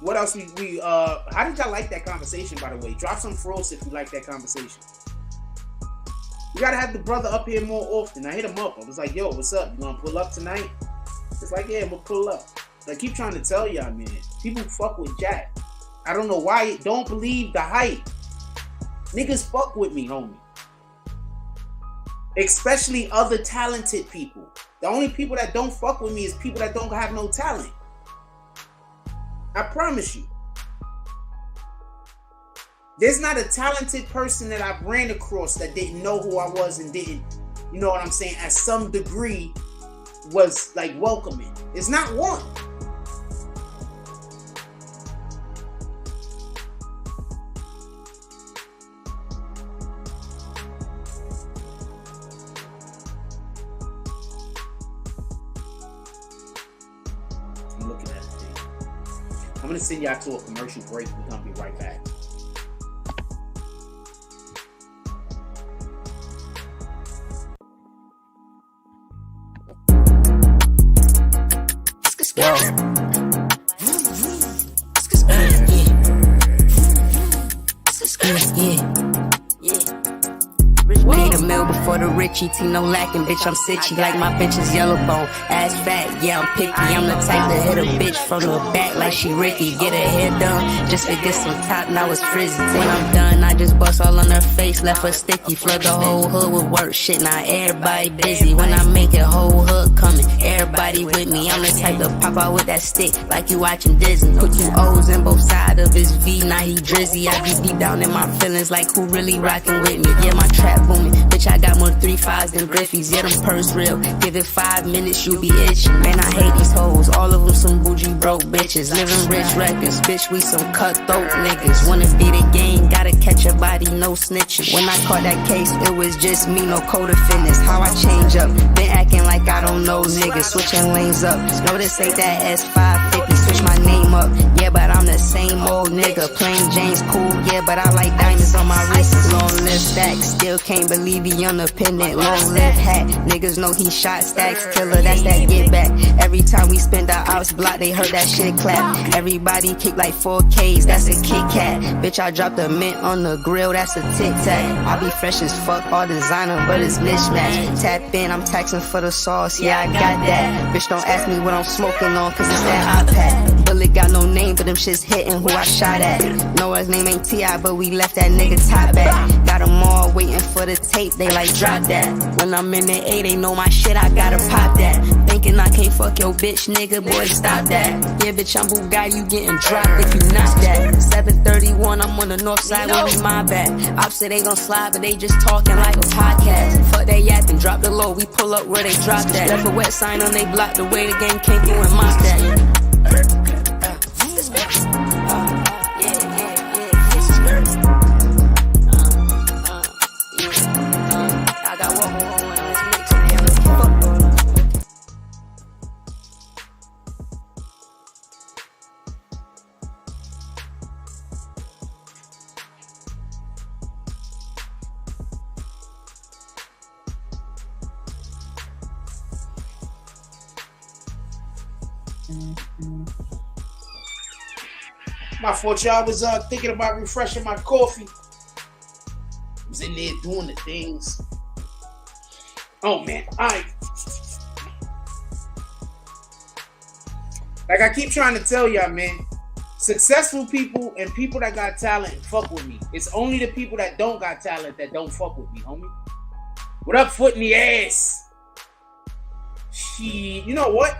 What else how did y'all like that conversation, by the way? Drop some frost if you like that conversation. You gotta have the brother up here more often. I hit him up. I was like, yo, what's up? You gonna pull up tonight? It's like, yeah, we'll pull up. I keep trying to tell y'all, man. People fuck with Jack. I don't know why. Don't believe the hype. Niggas fuck with me, homie. Especially other talented people. The only people that don't fuck with me is people that don't have no talent. I promise you. There's not a talented person that I ran across that didn't know who I was and didn't, you know what I'm saying, at some degree was like welcoming. It's not one. I'm looking at it. I'm gonna send y'all to a commercial break. We're gonna be right back. Made a meal before the Richie, T no lacking, bitch, I'm sitchy like my bitch is yellow bone, ass fat, yeah, I'm picky, I'm the type to hit a bitch from the back like she Ricky, get her hair done, just to get some top, now it's frizzy, when I'm done, I just bust all on her face, left her sticky, flood the whole hood with work, shit, now everybody busy, when I make it, whole hood coming, everybody with me, I'm the type to pop out with that stick, like you watching Disney, put 2 O's in both sides of his V, now he drizzy, I be deep down in my feelings, like who really rocking with me, yeah, my trap booming, bitch, I got more 3-5s than Griffies, yeah, them purse real, give it 5 minutes, you be itching, man, I hate these hoes, all of them some bougie broke bitches, living rich records, bitch, we some cutthroat niggas, wanna be the game, gotta catch a body, no snitching, when I caught that case, it was just me, no code of fitness, how I change up, been acting like I don't know niggas, switching lanes up, no this ain't that S550, switch my name up, yeah, but I'm the same old nigga, plain James cool, yeah, but I like diamonds on my wrist, long live stack, still can't believe he independent, long live hat, niggas know he shot stacks, killer, that's that get back, every time we spend our ops block, they heard that shit clap, everybody kick like 4Ks, that's a Kit Kat, bitch, I dropped a mint on the grill, that's a Tic Tac, I be fresh as fuck, all designer, but it's mismatch, tap in, I'm taxing for the sauce, yeah, I got that, bitch, don't ask me what I'm smoking on, cause it's that iPad, bullet got no name, but them shits hitting who I shot at, know his name ain't T.I., but we left that nigga top back, got them all waiting for the tape, they like drop that, when I'm in the A, they know my shit, I gotta pop that, they thinking I can't fuck your bitch, nigga, boy, stop that. Yeah, bitch, I'm Bugatti, you getting dropped if you not that. 731, I'm on the north side, where we my back. Ops say they gon' slide, but they just talking like a podcast. Fuck they yapping, drop the low, we pull up where they drop that. Left a wet sign on they block, the way the game came through and mocked that. I got one more on this mix, man. Let's keep up. My fault, y'all. Was thinking about refreshing my coffee. Was in there doing the things. Oh man, like I keep trying to tell y'all, man. Successful people and people that got talent fuck with me. It's only the people that don't got talent that don't fuck with me, homie. What up, foot in the ass? You know what?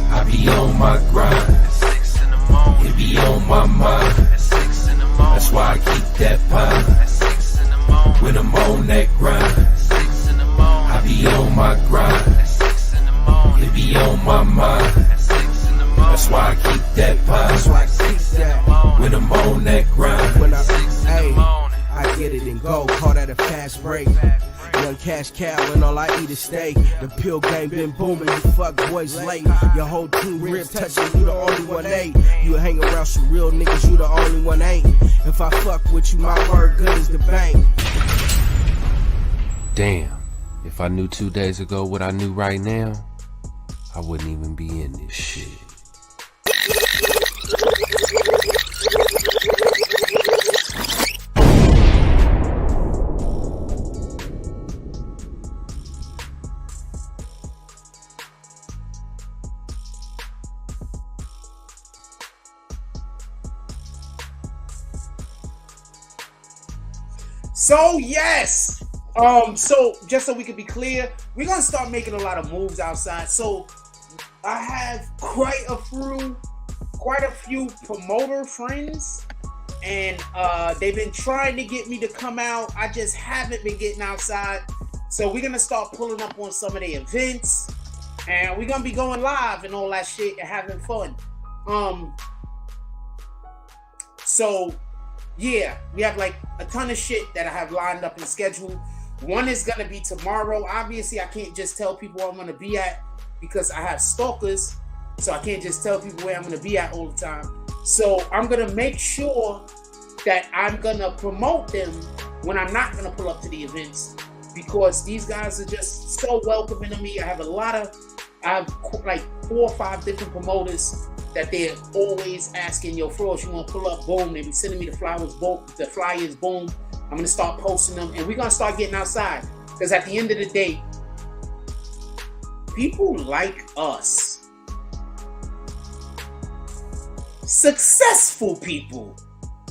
I be on my grind. It be on my mind. That's why I keep that pine. When I'm on that grind, I be on my grind. It be on my mind. That's why I keep that pine. When I'm on that grind. I get it and go, call that a fast break. Young cash cow and all I eat is steak. The pill game been booming, you fuck boys late. Your whole team rib touching, you the only one ain't. You hang around some real niggas, you the only one ain't. If I fuck with you, my word good as the bank. Damn, if I knew 2 days ago what I knew right now, I wouldn't even be in this shit. So yes, so just so we can be clear, we're gonna start making a lot of moves outside. So I have quite a few promoter friends, and they've been trying to get me to come out. I just haven't been getting outside. So we're gonna start pulling up on some of the events, and we're gonna be going live and all that shit and having fun. So yeah, we have like a ton of shit that I have lined up and scheduled. One is gonna be tomorrow. Obviously, I can't just tell people where I'm gonna be at because I have stalkers. So I can't just tell people where I'm gonna be at all the time. So I'm gonna make sure that I'm gonna promote them when I'm not gonna pull up to the events, because these guys are just so welcoming to me. I have like 4 or 5 different promoters that they're always asking, yo, Frost, you want to pull up? Boom. They be sending me the flyers, boom. I'm going to start posting them, and we're going to start getting outside. Because at the end of the day, people like us. Successful people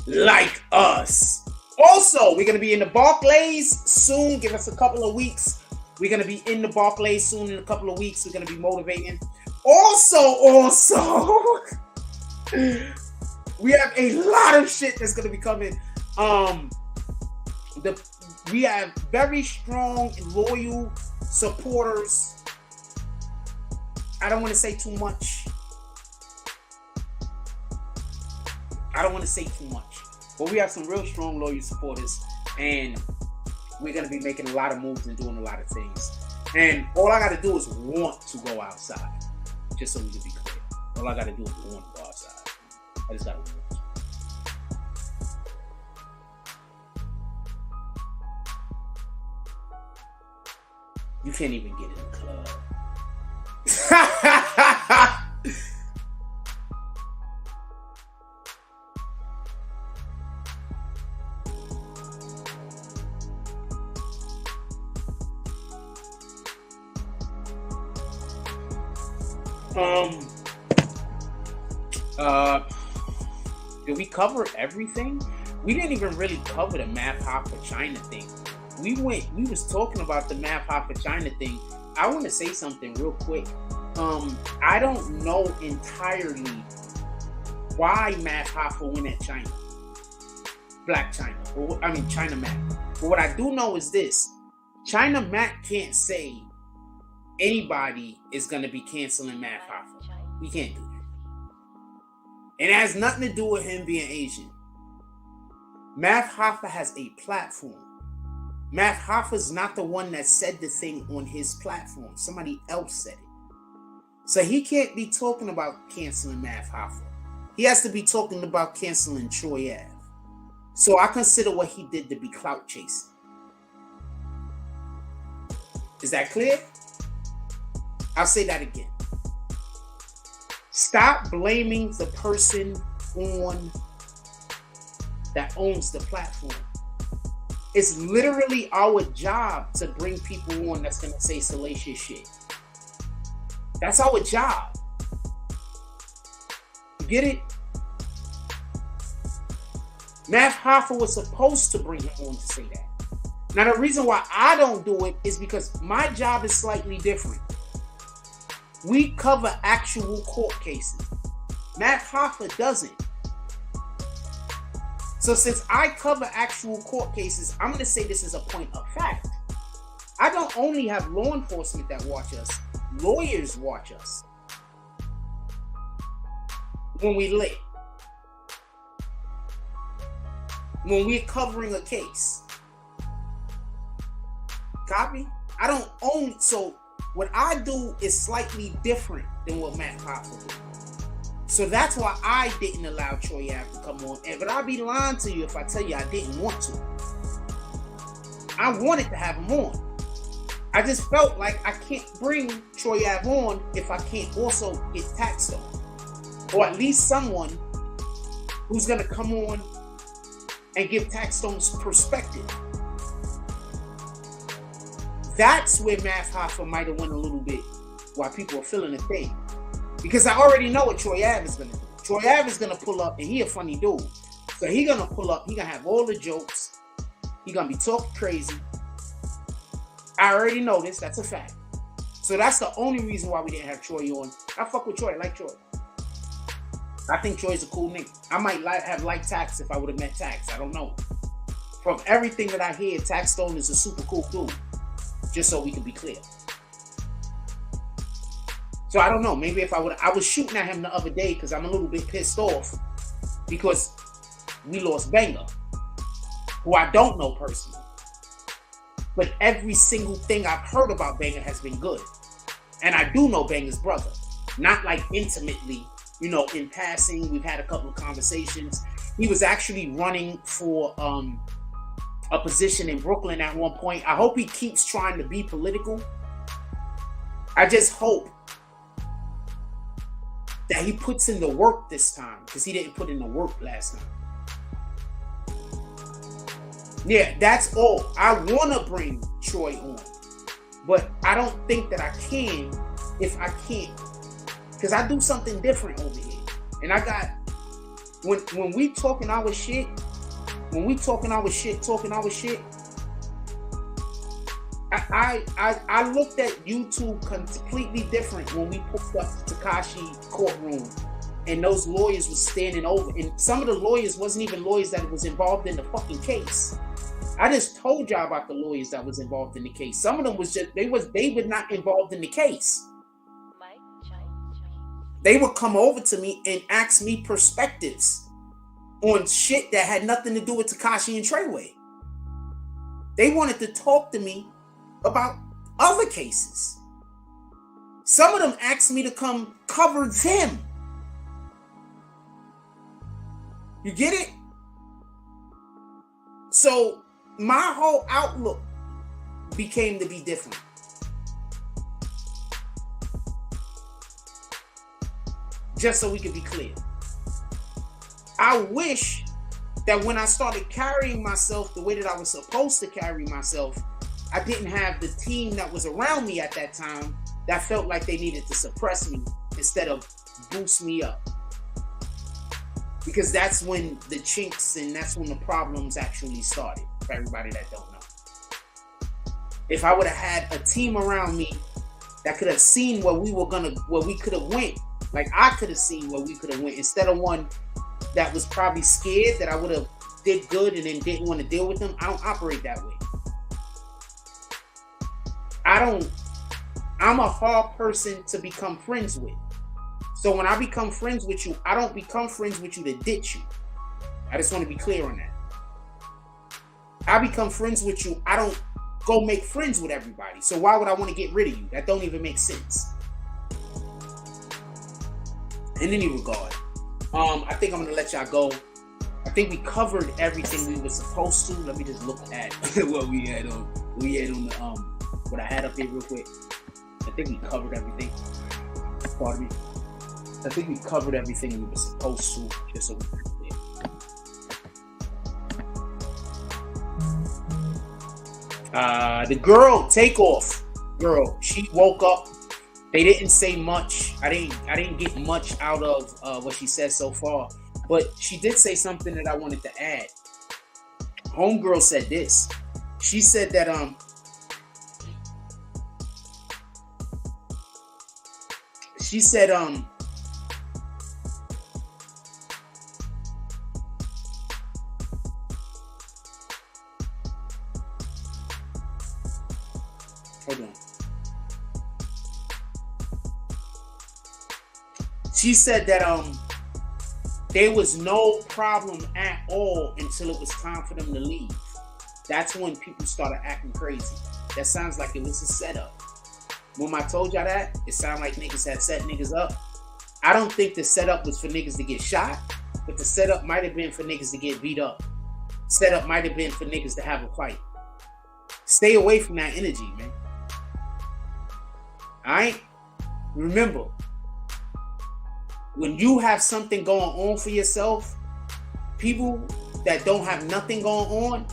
like us. Also, we're going to be in the Barclays soon. Give us a couple of weeks. We're going to be in the Barclays soon in a couple of weeks. We're going to be motivating. Also, we have a lot of shit that's going to be coming. We have very strong and loyal supporters. I don't want to say too much. But we have some real strong, loyal supporters, and we're going to be making a lot of moves and doing a lot of things. And all I got to do is want to go outside. Just so we can be clear. All I got to do is want to go outside. I just got to want. You can't even get in the club. Did we cover everything? We didn't even really cover the Math Hoffa China thing. We was talking about the Math Hoffa China thing. I want to say something real quick. I don't know entirely why Math Hoffa went at China. Black China. China Mac. But what I do know is this. China Mac can't say anybody is going to be canceling Math Hoffa. We can't do that. And it has nothing to do with him being Asian. Math Hoffa has a platform. Math Hoffa's not the one that said the thing on his platform. Somebody else said it. So he can't be talking about canceling Math Hoffa. He has to be talking about canceling Troy Ave. So I consider what he did to be clout chasing. Is that clear? I'll say that again. Stop blaming the person on that owns the platform. It's literally our job to bring people on that's gonna say salacious shit. That's our job. You get it? Math Hoffa was supposed to bring him on to say that. Now the reason why I don't do it is because my job is slightly different. We cover actual court cases. Math Hoffa doesn't. So since I cover actual court cases, I'm going to say this is a point of fact. I don't only have law enforcement that watch us, lawyers watch us. When we lit. When we're covering a case. Copy? I don't own, so what I do is slightly different than what Math Hoffa did. So that's why I didn't allow Troy Ave to come on. But I'd be lying to you if I tell you I didn't want to. I wanted to have him on. I just felt like I can't bring Troy Ave on if I can't also get Taxstone. Or at least someone who's going to come on and give Taxstone's perspective. That's where Math Hoffa might have went a little bit while people are feeling the thing. Because I already know what Troy Ave is going to do. Troy Ave is going to pull up, and he a funny dude. So he going to pull up, he going to have all the jokes. He going to be talking crazy. I already know this, that's a fact. So that's the only reason why we didn't have Troy on. I fuck with Troy, I like Troy. I think Troy's a cool nigga. I might have liked Tax if I would have met Tax, I don't know. From everything that I hear, Taxstone is a super cool dude. Just so we can be clear. So I don't know. Maybe if I was shooting at him the other day because I'm a little bit pissed off because we lost Banger, who I don't know personally. But every single thing I've heard about Banger has been good. And I do know Banger's brother. Not like intimately, in passing. We've had a couple of conversations. He was actually running for a position in Brooklyn at one point. I hope he keeps trying to be political. I just hope that he puts in the work this time because he didn't put in the work last time. Yeah, that's all. I want to bring Troy on, but I don't think that I can if I can't, because I do something different over here. And I got, when we talking our shit, talking our shit, I looked at YouTube completely different when we pulled up to Tekashi courtroom and those lawyers were standing over, and some of the lawyers wasn't even lawyers that was involved in the fucking case. I just told y'all about the lawyers that was involved in the case. Some of them was just they were not involved in the case. They would come over to me and ask me perspectives on shit that had nothing to do with Tekashi and Treyway. They wanted to talk to me about other cases. Some of them asked me to come cover them. You get it? So my whole outlook became to be different. Just so we could be clear. I wish that when I started carrying myself the way that I was supposed to carry myself, I didn't have the team that was around me at that time that felt like they needed to suppress me instead of boost me up. Because that's when the chinks and that's when the problems actually started, for everybody that don't know. If I would have had a team around me that could have seen where we could have went, like I could have seen where we could have went, instead of one that was probably scared that I would have did good and then didn't want to deal with them. I don't operate that way. I'm a hard person to become friends with. So when I become friends with you, I don't become friends with you to ditch you. I just want to be clear on that. I become friends with you. I don't go make friends with everybody. So why would I want to get rid of you? That don't even make sense. In any regard, I think I'm going to let y'all go. I think we covered everything we were supposed to. Let me just look at what we had on the what I had up here real quick. I think we covered everything. Pardon me. I think we covered everything we were supposed to, just so we can clear. The girl, Takeoff girl, she woke up. They didn't say much. I didn't get much out of what she said so far, but she did say something that I wanted to add. Homegirl said this. She said that hold on. She said that there was no problem at all until it was time for them to leave. That's when people started acting crazy. That sounds like it was a setup. When I told y'all that, it sounded like niggas had set niggas up. I don't think the setup was for niggas to get shot, but the setup might have been for niggas to get beat up. Setup might have been for niggas to have a fight. Stay away from that energy, man. Alright? Remember, when you have something going on for yourself, people that don't have nothing going on,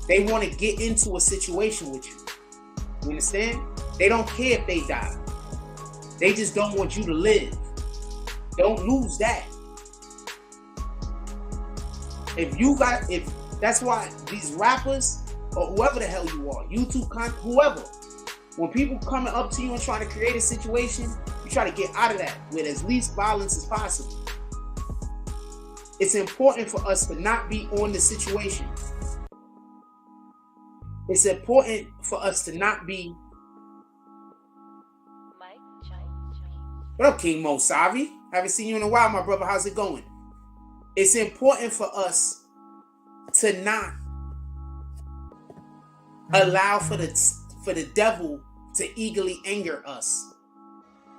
they want to get into a situation with you. You understand? They don't care if they die. They just don't want you to live. Don't lose that. If that's why these rappers or whoever the hell you are, YouTube content, whoever, when people coming up to you and trying to create a situation, you try to get out of that with as least violence as possible. It's important for us to not be on the situation. It's important for us to not be. What up, King Mo Savi? Haven't seen you in a while, my brother. How's it going? It's important for us to not allow for the devil to eagerly anger us,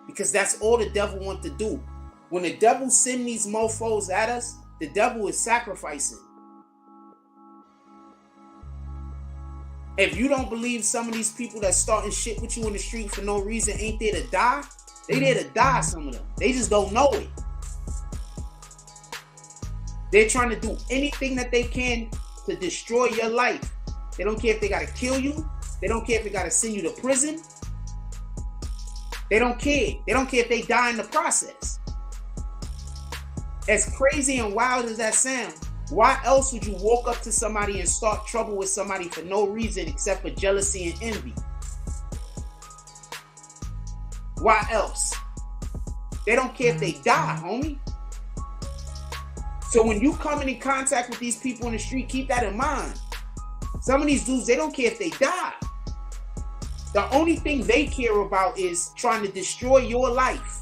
because that's all the devil wants to do. When the devil send these mofos at us, the devil is sacrificing. If you don't believe some of these people that starting shit with you in the street for no reason ain't there to die, they there to die, some of them. They just don't know it. They're trying to do anything that they can to destroy your life. They don't care if they got to kill you. They don't care if they got to send you to prison. They don't care. They don't care if they die in the process. As crazy and wild as that sounds, why else would you walk up to somebody and start trouble with somebody for no reason except for jealousy and envy? Why else? They don't care if they die, homie. So when you come in contact with these people in the street, keep that in mind. Some of these dudes, they don't care if they die. The only thing they care about is trying to destroy your life.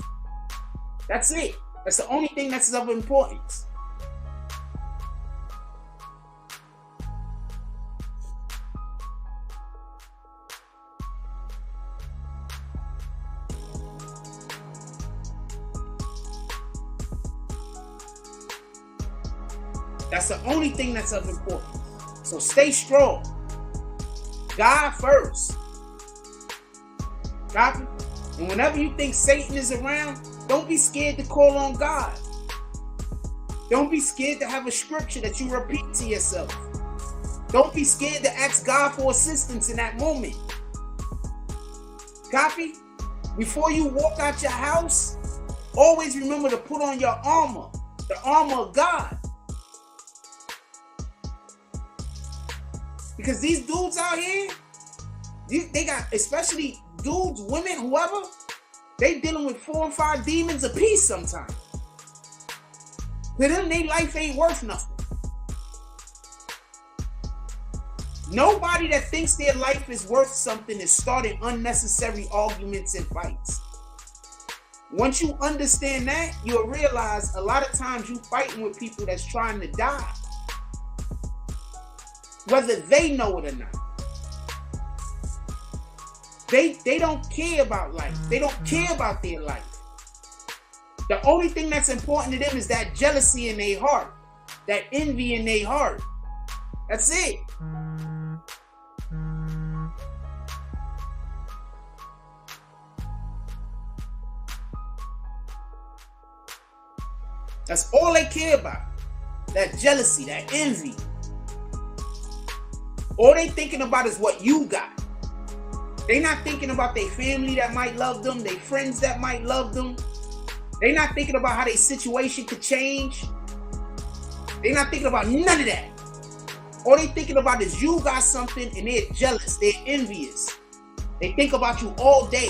That's it. That's the only thing that's of importance. That's the only thing that's of importance. So stay strong. God first. Copy? And whenever you think Satan is around, don't be scared to call on God. Don't be scared to have a scripture that you repeat to yourself. Don't be scared to ask God for assistance in that moment. Copy? Before you walk out your house, Always remember to put on your armor, the armor of God. Because these dudes out here, they got, especially dudes, women, whoever, they dealing with 4 and 5 demons apiece sometimes. For them, their life ain't worth nothing. Nobody that thinks their life is worth something is starting unnecessary arguments and fights. Once you understand that, you'll realize a lot of times you fighting with people that's trying to die, whether they know it or not. They don't care about life. They don't care about their life. The only thing that's important to them is that jealousy in their heart, that envy in their heart. That's it. That's all they care about. That jealousy, that envy. All they thinking about is what you got. They not thinking about their family that might love them, their friends that might love them. They not thinking about how their situation could change. They not thinking about none of that. All they thinking about is you got something and they're jealous, they're envious. They think about you all day.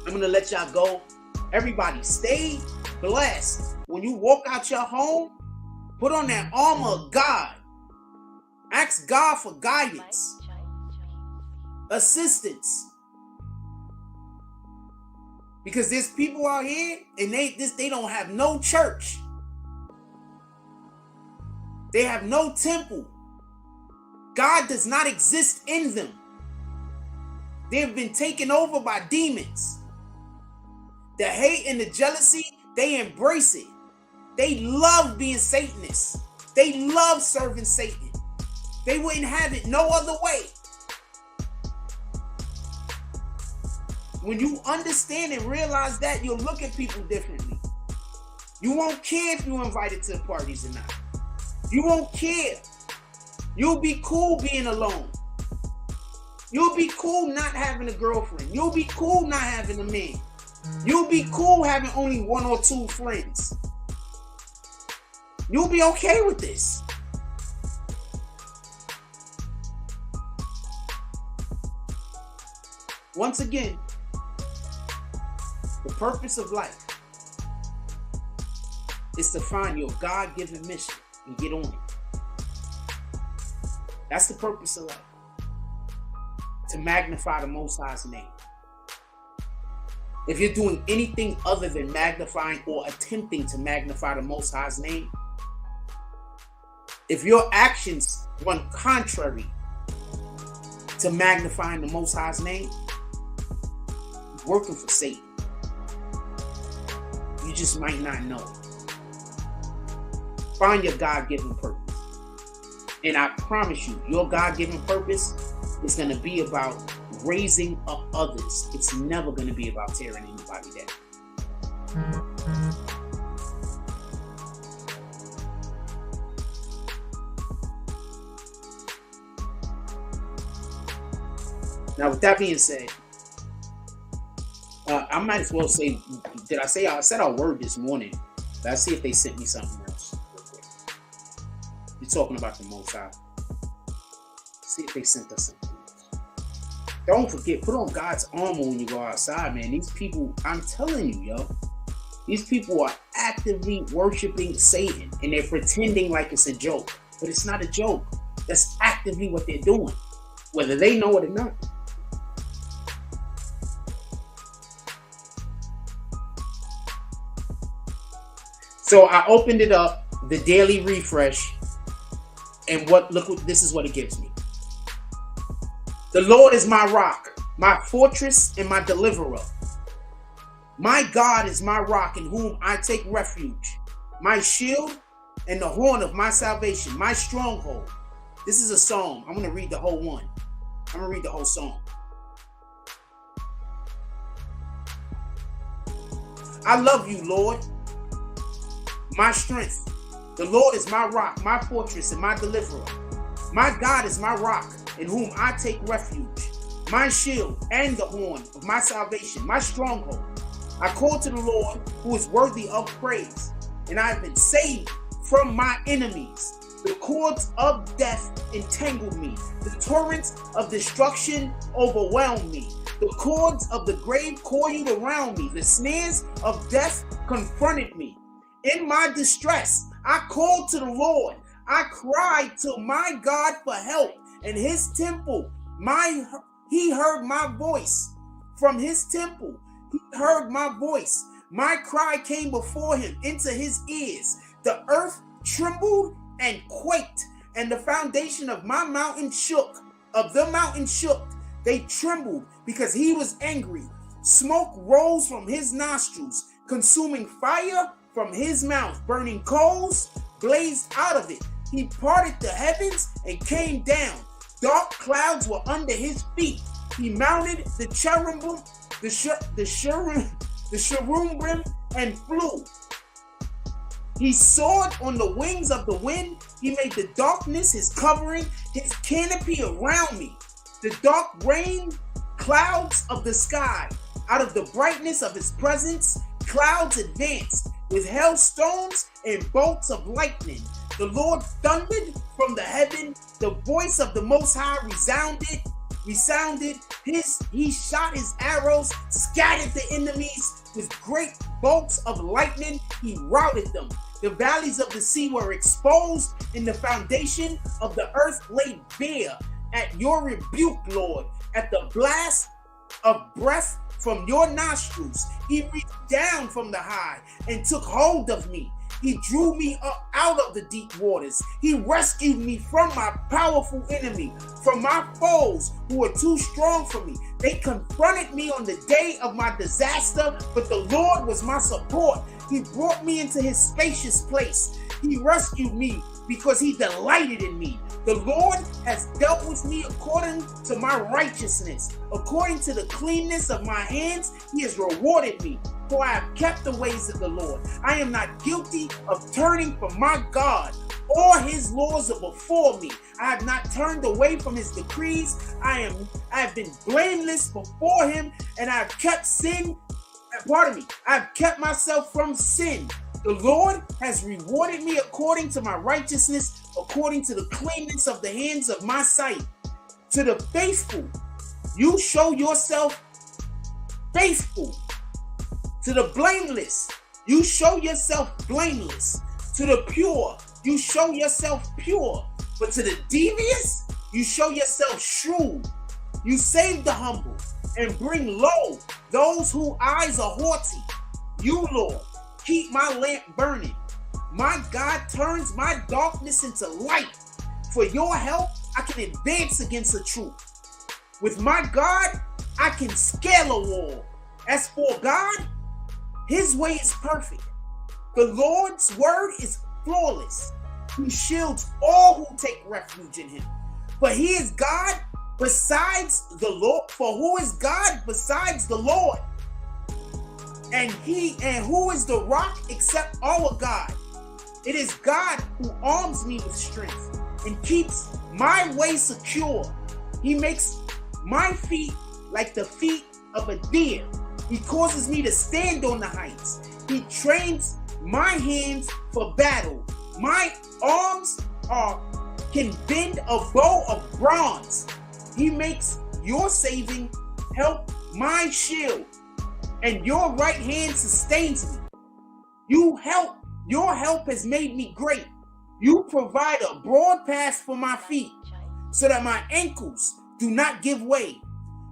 I'm gonna let y'all go. Everybody stay blessed. When you walk out your home, put on that armor of God. Ask God for guidance, assistance. Because there's people out here and they don't have no church. They have no temple. God does not exist in them. They've been taken over by demons. The hate and the jealousy, they embrace it. They love being Satanists. They love serving Satan. They wouldn't have it no other way. When you understand and realize that, you'll look at people differently. You won't care if you're invited to the parties or not. You won't care. You'll be cool being alone. You'll be cool not having a girlfriend. You'll be cool not having a man. You'll be cool having only 1 or 2 friends. You'll be okay with this. Once again, the purpose of life is to find your God-given mission and get on it. That's the purpose of life. To magnify the Most High's name. If you're doing anything other than magnifying or attempting to magnify the Most High's name, if your actions run contrary to magnifying the Most High's name, you're working for Satan. You just might not know. Find your God-given purpose. And I promise you, your God-given purpose is going to be about raising up others. It's never going to be about tearing anybody down. Now, with that being said, I might as well say, I said our word this morning. Let's see if they sent me something else real quick. You're talking about the Most High. See if they sent us something. Don't forget, put on God's armor when you go outside, man. These people, I'm telling you, yo. These people are actively worshiping Satan. And they're pretending like it's a joke. But it's not a joke. That's actively what they're doing. Whether they know it or not. So I opened it up, the daily refresh. And this is what it gives me. The Lord is my rock, my fortress, and my deliverer. My God is my rock in whom I take refuge, my shield and the horn of my salvation, my stronghold. This is a psalm. I'm going to read the whole one. I'm going to read the whole song. I love you, Lord, my strength. The Lord is my rock, my fortress, and my deliverer. My God is my rock, in whom I take refuge, my shield, and the horn of my salvation, my stronghold. I called to the Lord, who is worthy of praise, and I have been saved from my enemies. The cords of death entangled me. The torrents of destruction overwhelmed me. The cords of the grave coiled around me. The snares of death confronted me. In my distress, I called to the Lord. I cried to my God for help. In his temple, he heard my voice. From his temple, he heard my voice. My cry came before him into his ears. The earth trembled and quaked, and the foundation of my mountain shook. Of the mountain shook. They trembled because he was angry. Smoke rose from his nostrils, consuming fire from his mouth. Burning coals blazed out of it. He parted the heavens and came down. Dark clouds were under his feet. He mounted the cherubim, the cherubim, and flew. He soared on the wings of the wind. He made the darkness his covering, his canopy around me. The dark rain clouds of the sky. Out of the brightness of his presence, clouds advanced with hailstones and bolts of lightning. The Lord thundered from the heaven. The voice of the Most High resounded. He shot his arrows, scattered the enemies with great bolts of lightning. He routed them. The valleys of the sea were exposed, and the foundation of the earth laid bare. At your rebuke, Lord, at the blast of breath from your nostrils, he reached down from the high and took hold of me. He drew me up out of the deep waters. He rescued me from my powerful enemy, from my foes who were too strong for me. They confronted me on the day of my disaster, but the Lord was my support. He brought me into his spacious place. He rescued me because he delighted in me. The Lord has dealt with me according to my righteousness. According to the cleanness of my hands, he has rewarded me. For I have kept the ways of the Lord. I am not guilty of turning from my God. All his laws are before me. I have not turned away from his decrees. I have been blameless before him, and I have kept I have kept myself from sin. The Lord has rewarded me according to my righteousness, according to the cleanness of the hands of my sight. To the faithful, you show yourself faithful. To the blameless, you show yourself blameless. To the pure, you show yourself pure. But to the devious, you show yourself shrewd. You save the humble and bring low those whose eyes are haughty. You, Lord, keep my lamp burning. My God turns my darkness into light. For your help, I can advance against the truth. With my God, I can scale a wall. As for God, his way is perfect. The Lord's word is flawless. He shields all who take refuge in him. For he is God besides the Lord. For who is God besides the Lord? And who is the rock except our God? It is God who arms me with strength and keeps my way secure. He makes my feet like the feet of a deer. He causes me to stand on the heights. He trains my hands for battle. My arms can bend a bow of bronze. He makes your saving help my shield, and your right hand sustains me. Your help has made me great. You provide a broad path for my feet, so that my ankles do not give way.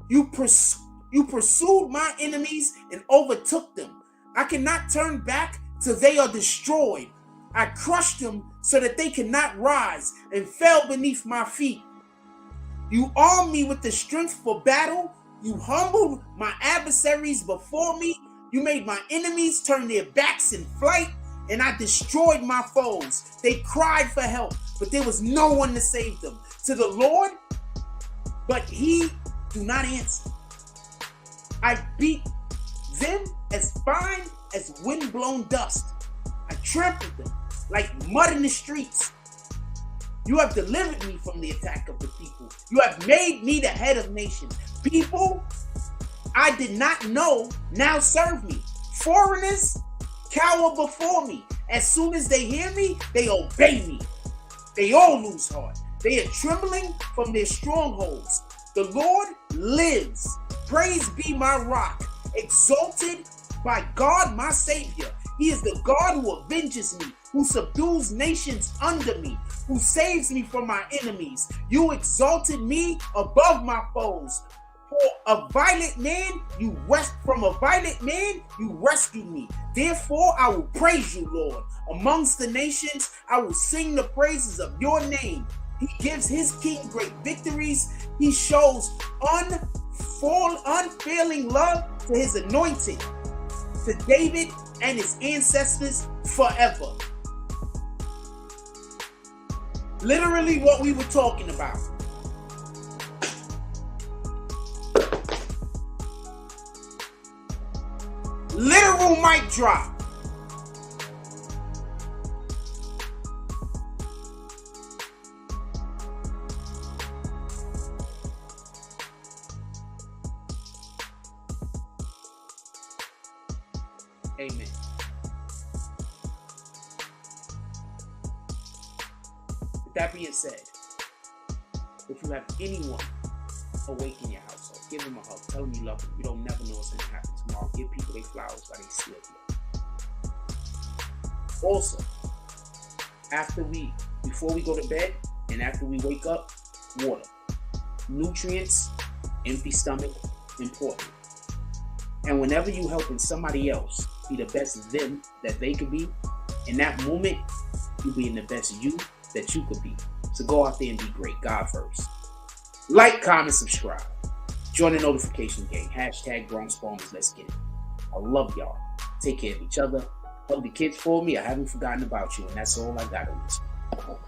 You pursued my enemies and overtook them. I cannot turn back till they are destroyed. I crushed them so that they cannot rise and fell beneath my feet. You armed me with the strength for battle. You humbled my adversaries before me. You made my enemies turn their backs in flight, and I destroyed my foes. They cried for help, but there was no one to save them. To the Lord, but he do not answer. I beat them as fine as wind-blown dust. I trampled them like mud in the streets. You have delivered me from the attack of the people. You have made me the head of nations. People I did not know now serve me. Foreigners cower before me. As soon as they hear me, they obey me. They all lose heart. They are trembling from their strongholds. The Lord lives. Praise be my rock. Exalted by God, my Savior. He is the God who avenges me, who subdues nations under me, who saves me from my enemies. You exalted me above my foes. From a violent man, you rescued me. Therefore, I will praise you, Lord. Amongst the nations, I will sing the praises of your name. He gives his king great victories. He shows unfailing love to his anointed, to David and his ancestors forever. Literally what we were talking about. Literal mic drop. Amen. With that being said, if you have anyone awake in your household, give them a hug. Tell them you love them. You don't never know what's going to happen tomorrow. Give people their flowers while they still here. Also, before we go to bed and after we wake up, water. Nutrients, empty stomach, important. And whenever you helping somebody else be the best them that they could be, in that moment, you being the best you that you could be. So go out there and be great. God first. Like, comment, subscribe. Join the notification gang. # Bronx Bombers. Let's get it. I love y'all. Take care of each other. Hug the kids for me. I haven't forgotten about you, and that's all I got on this one.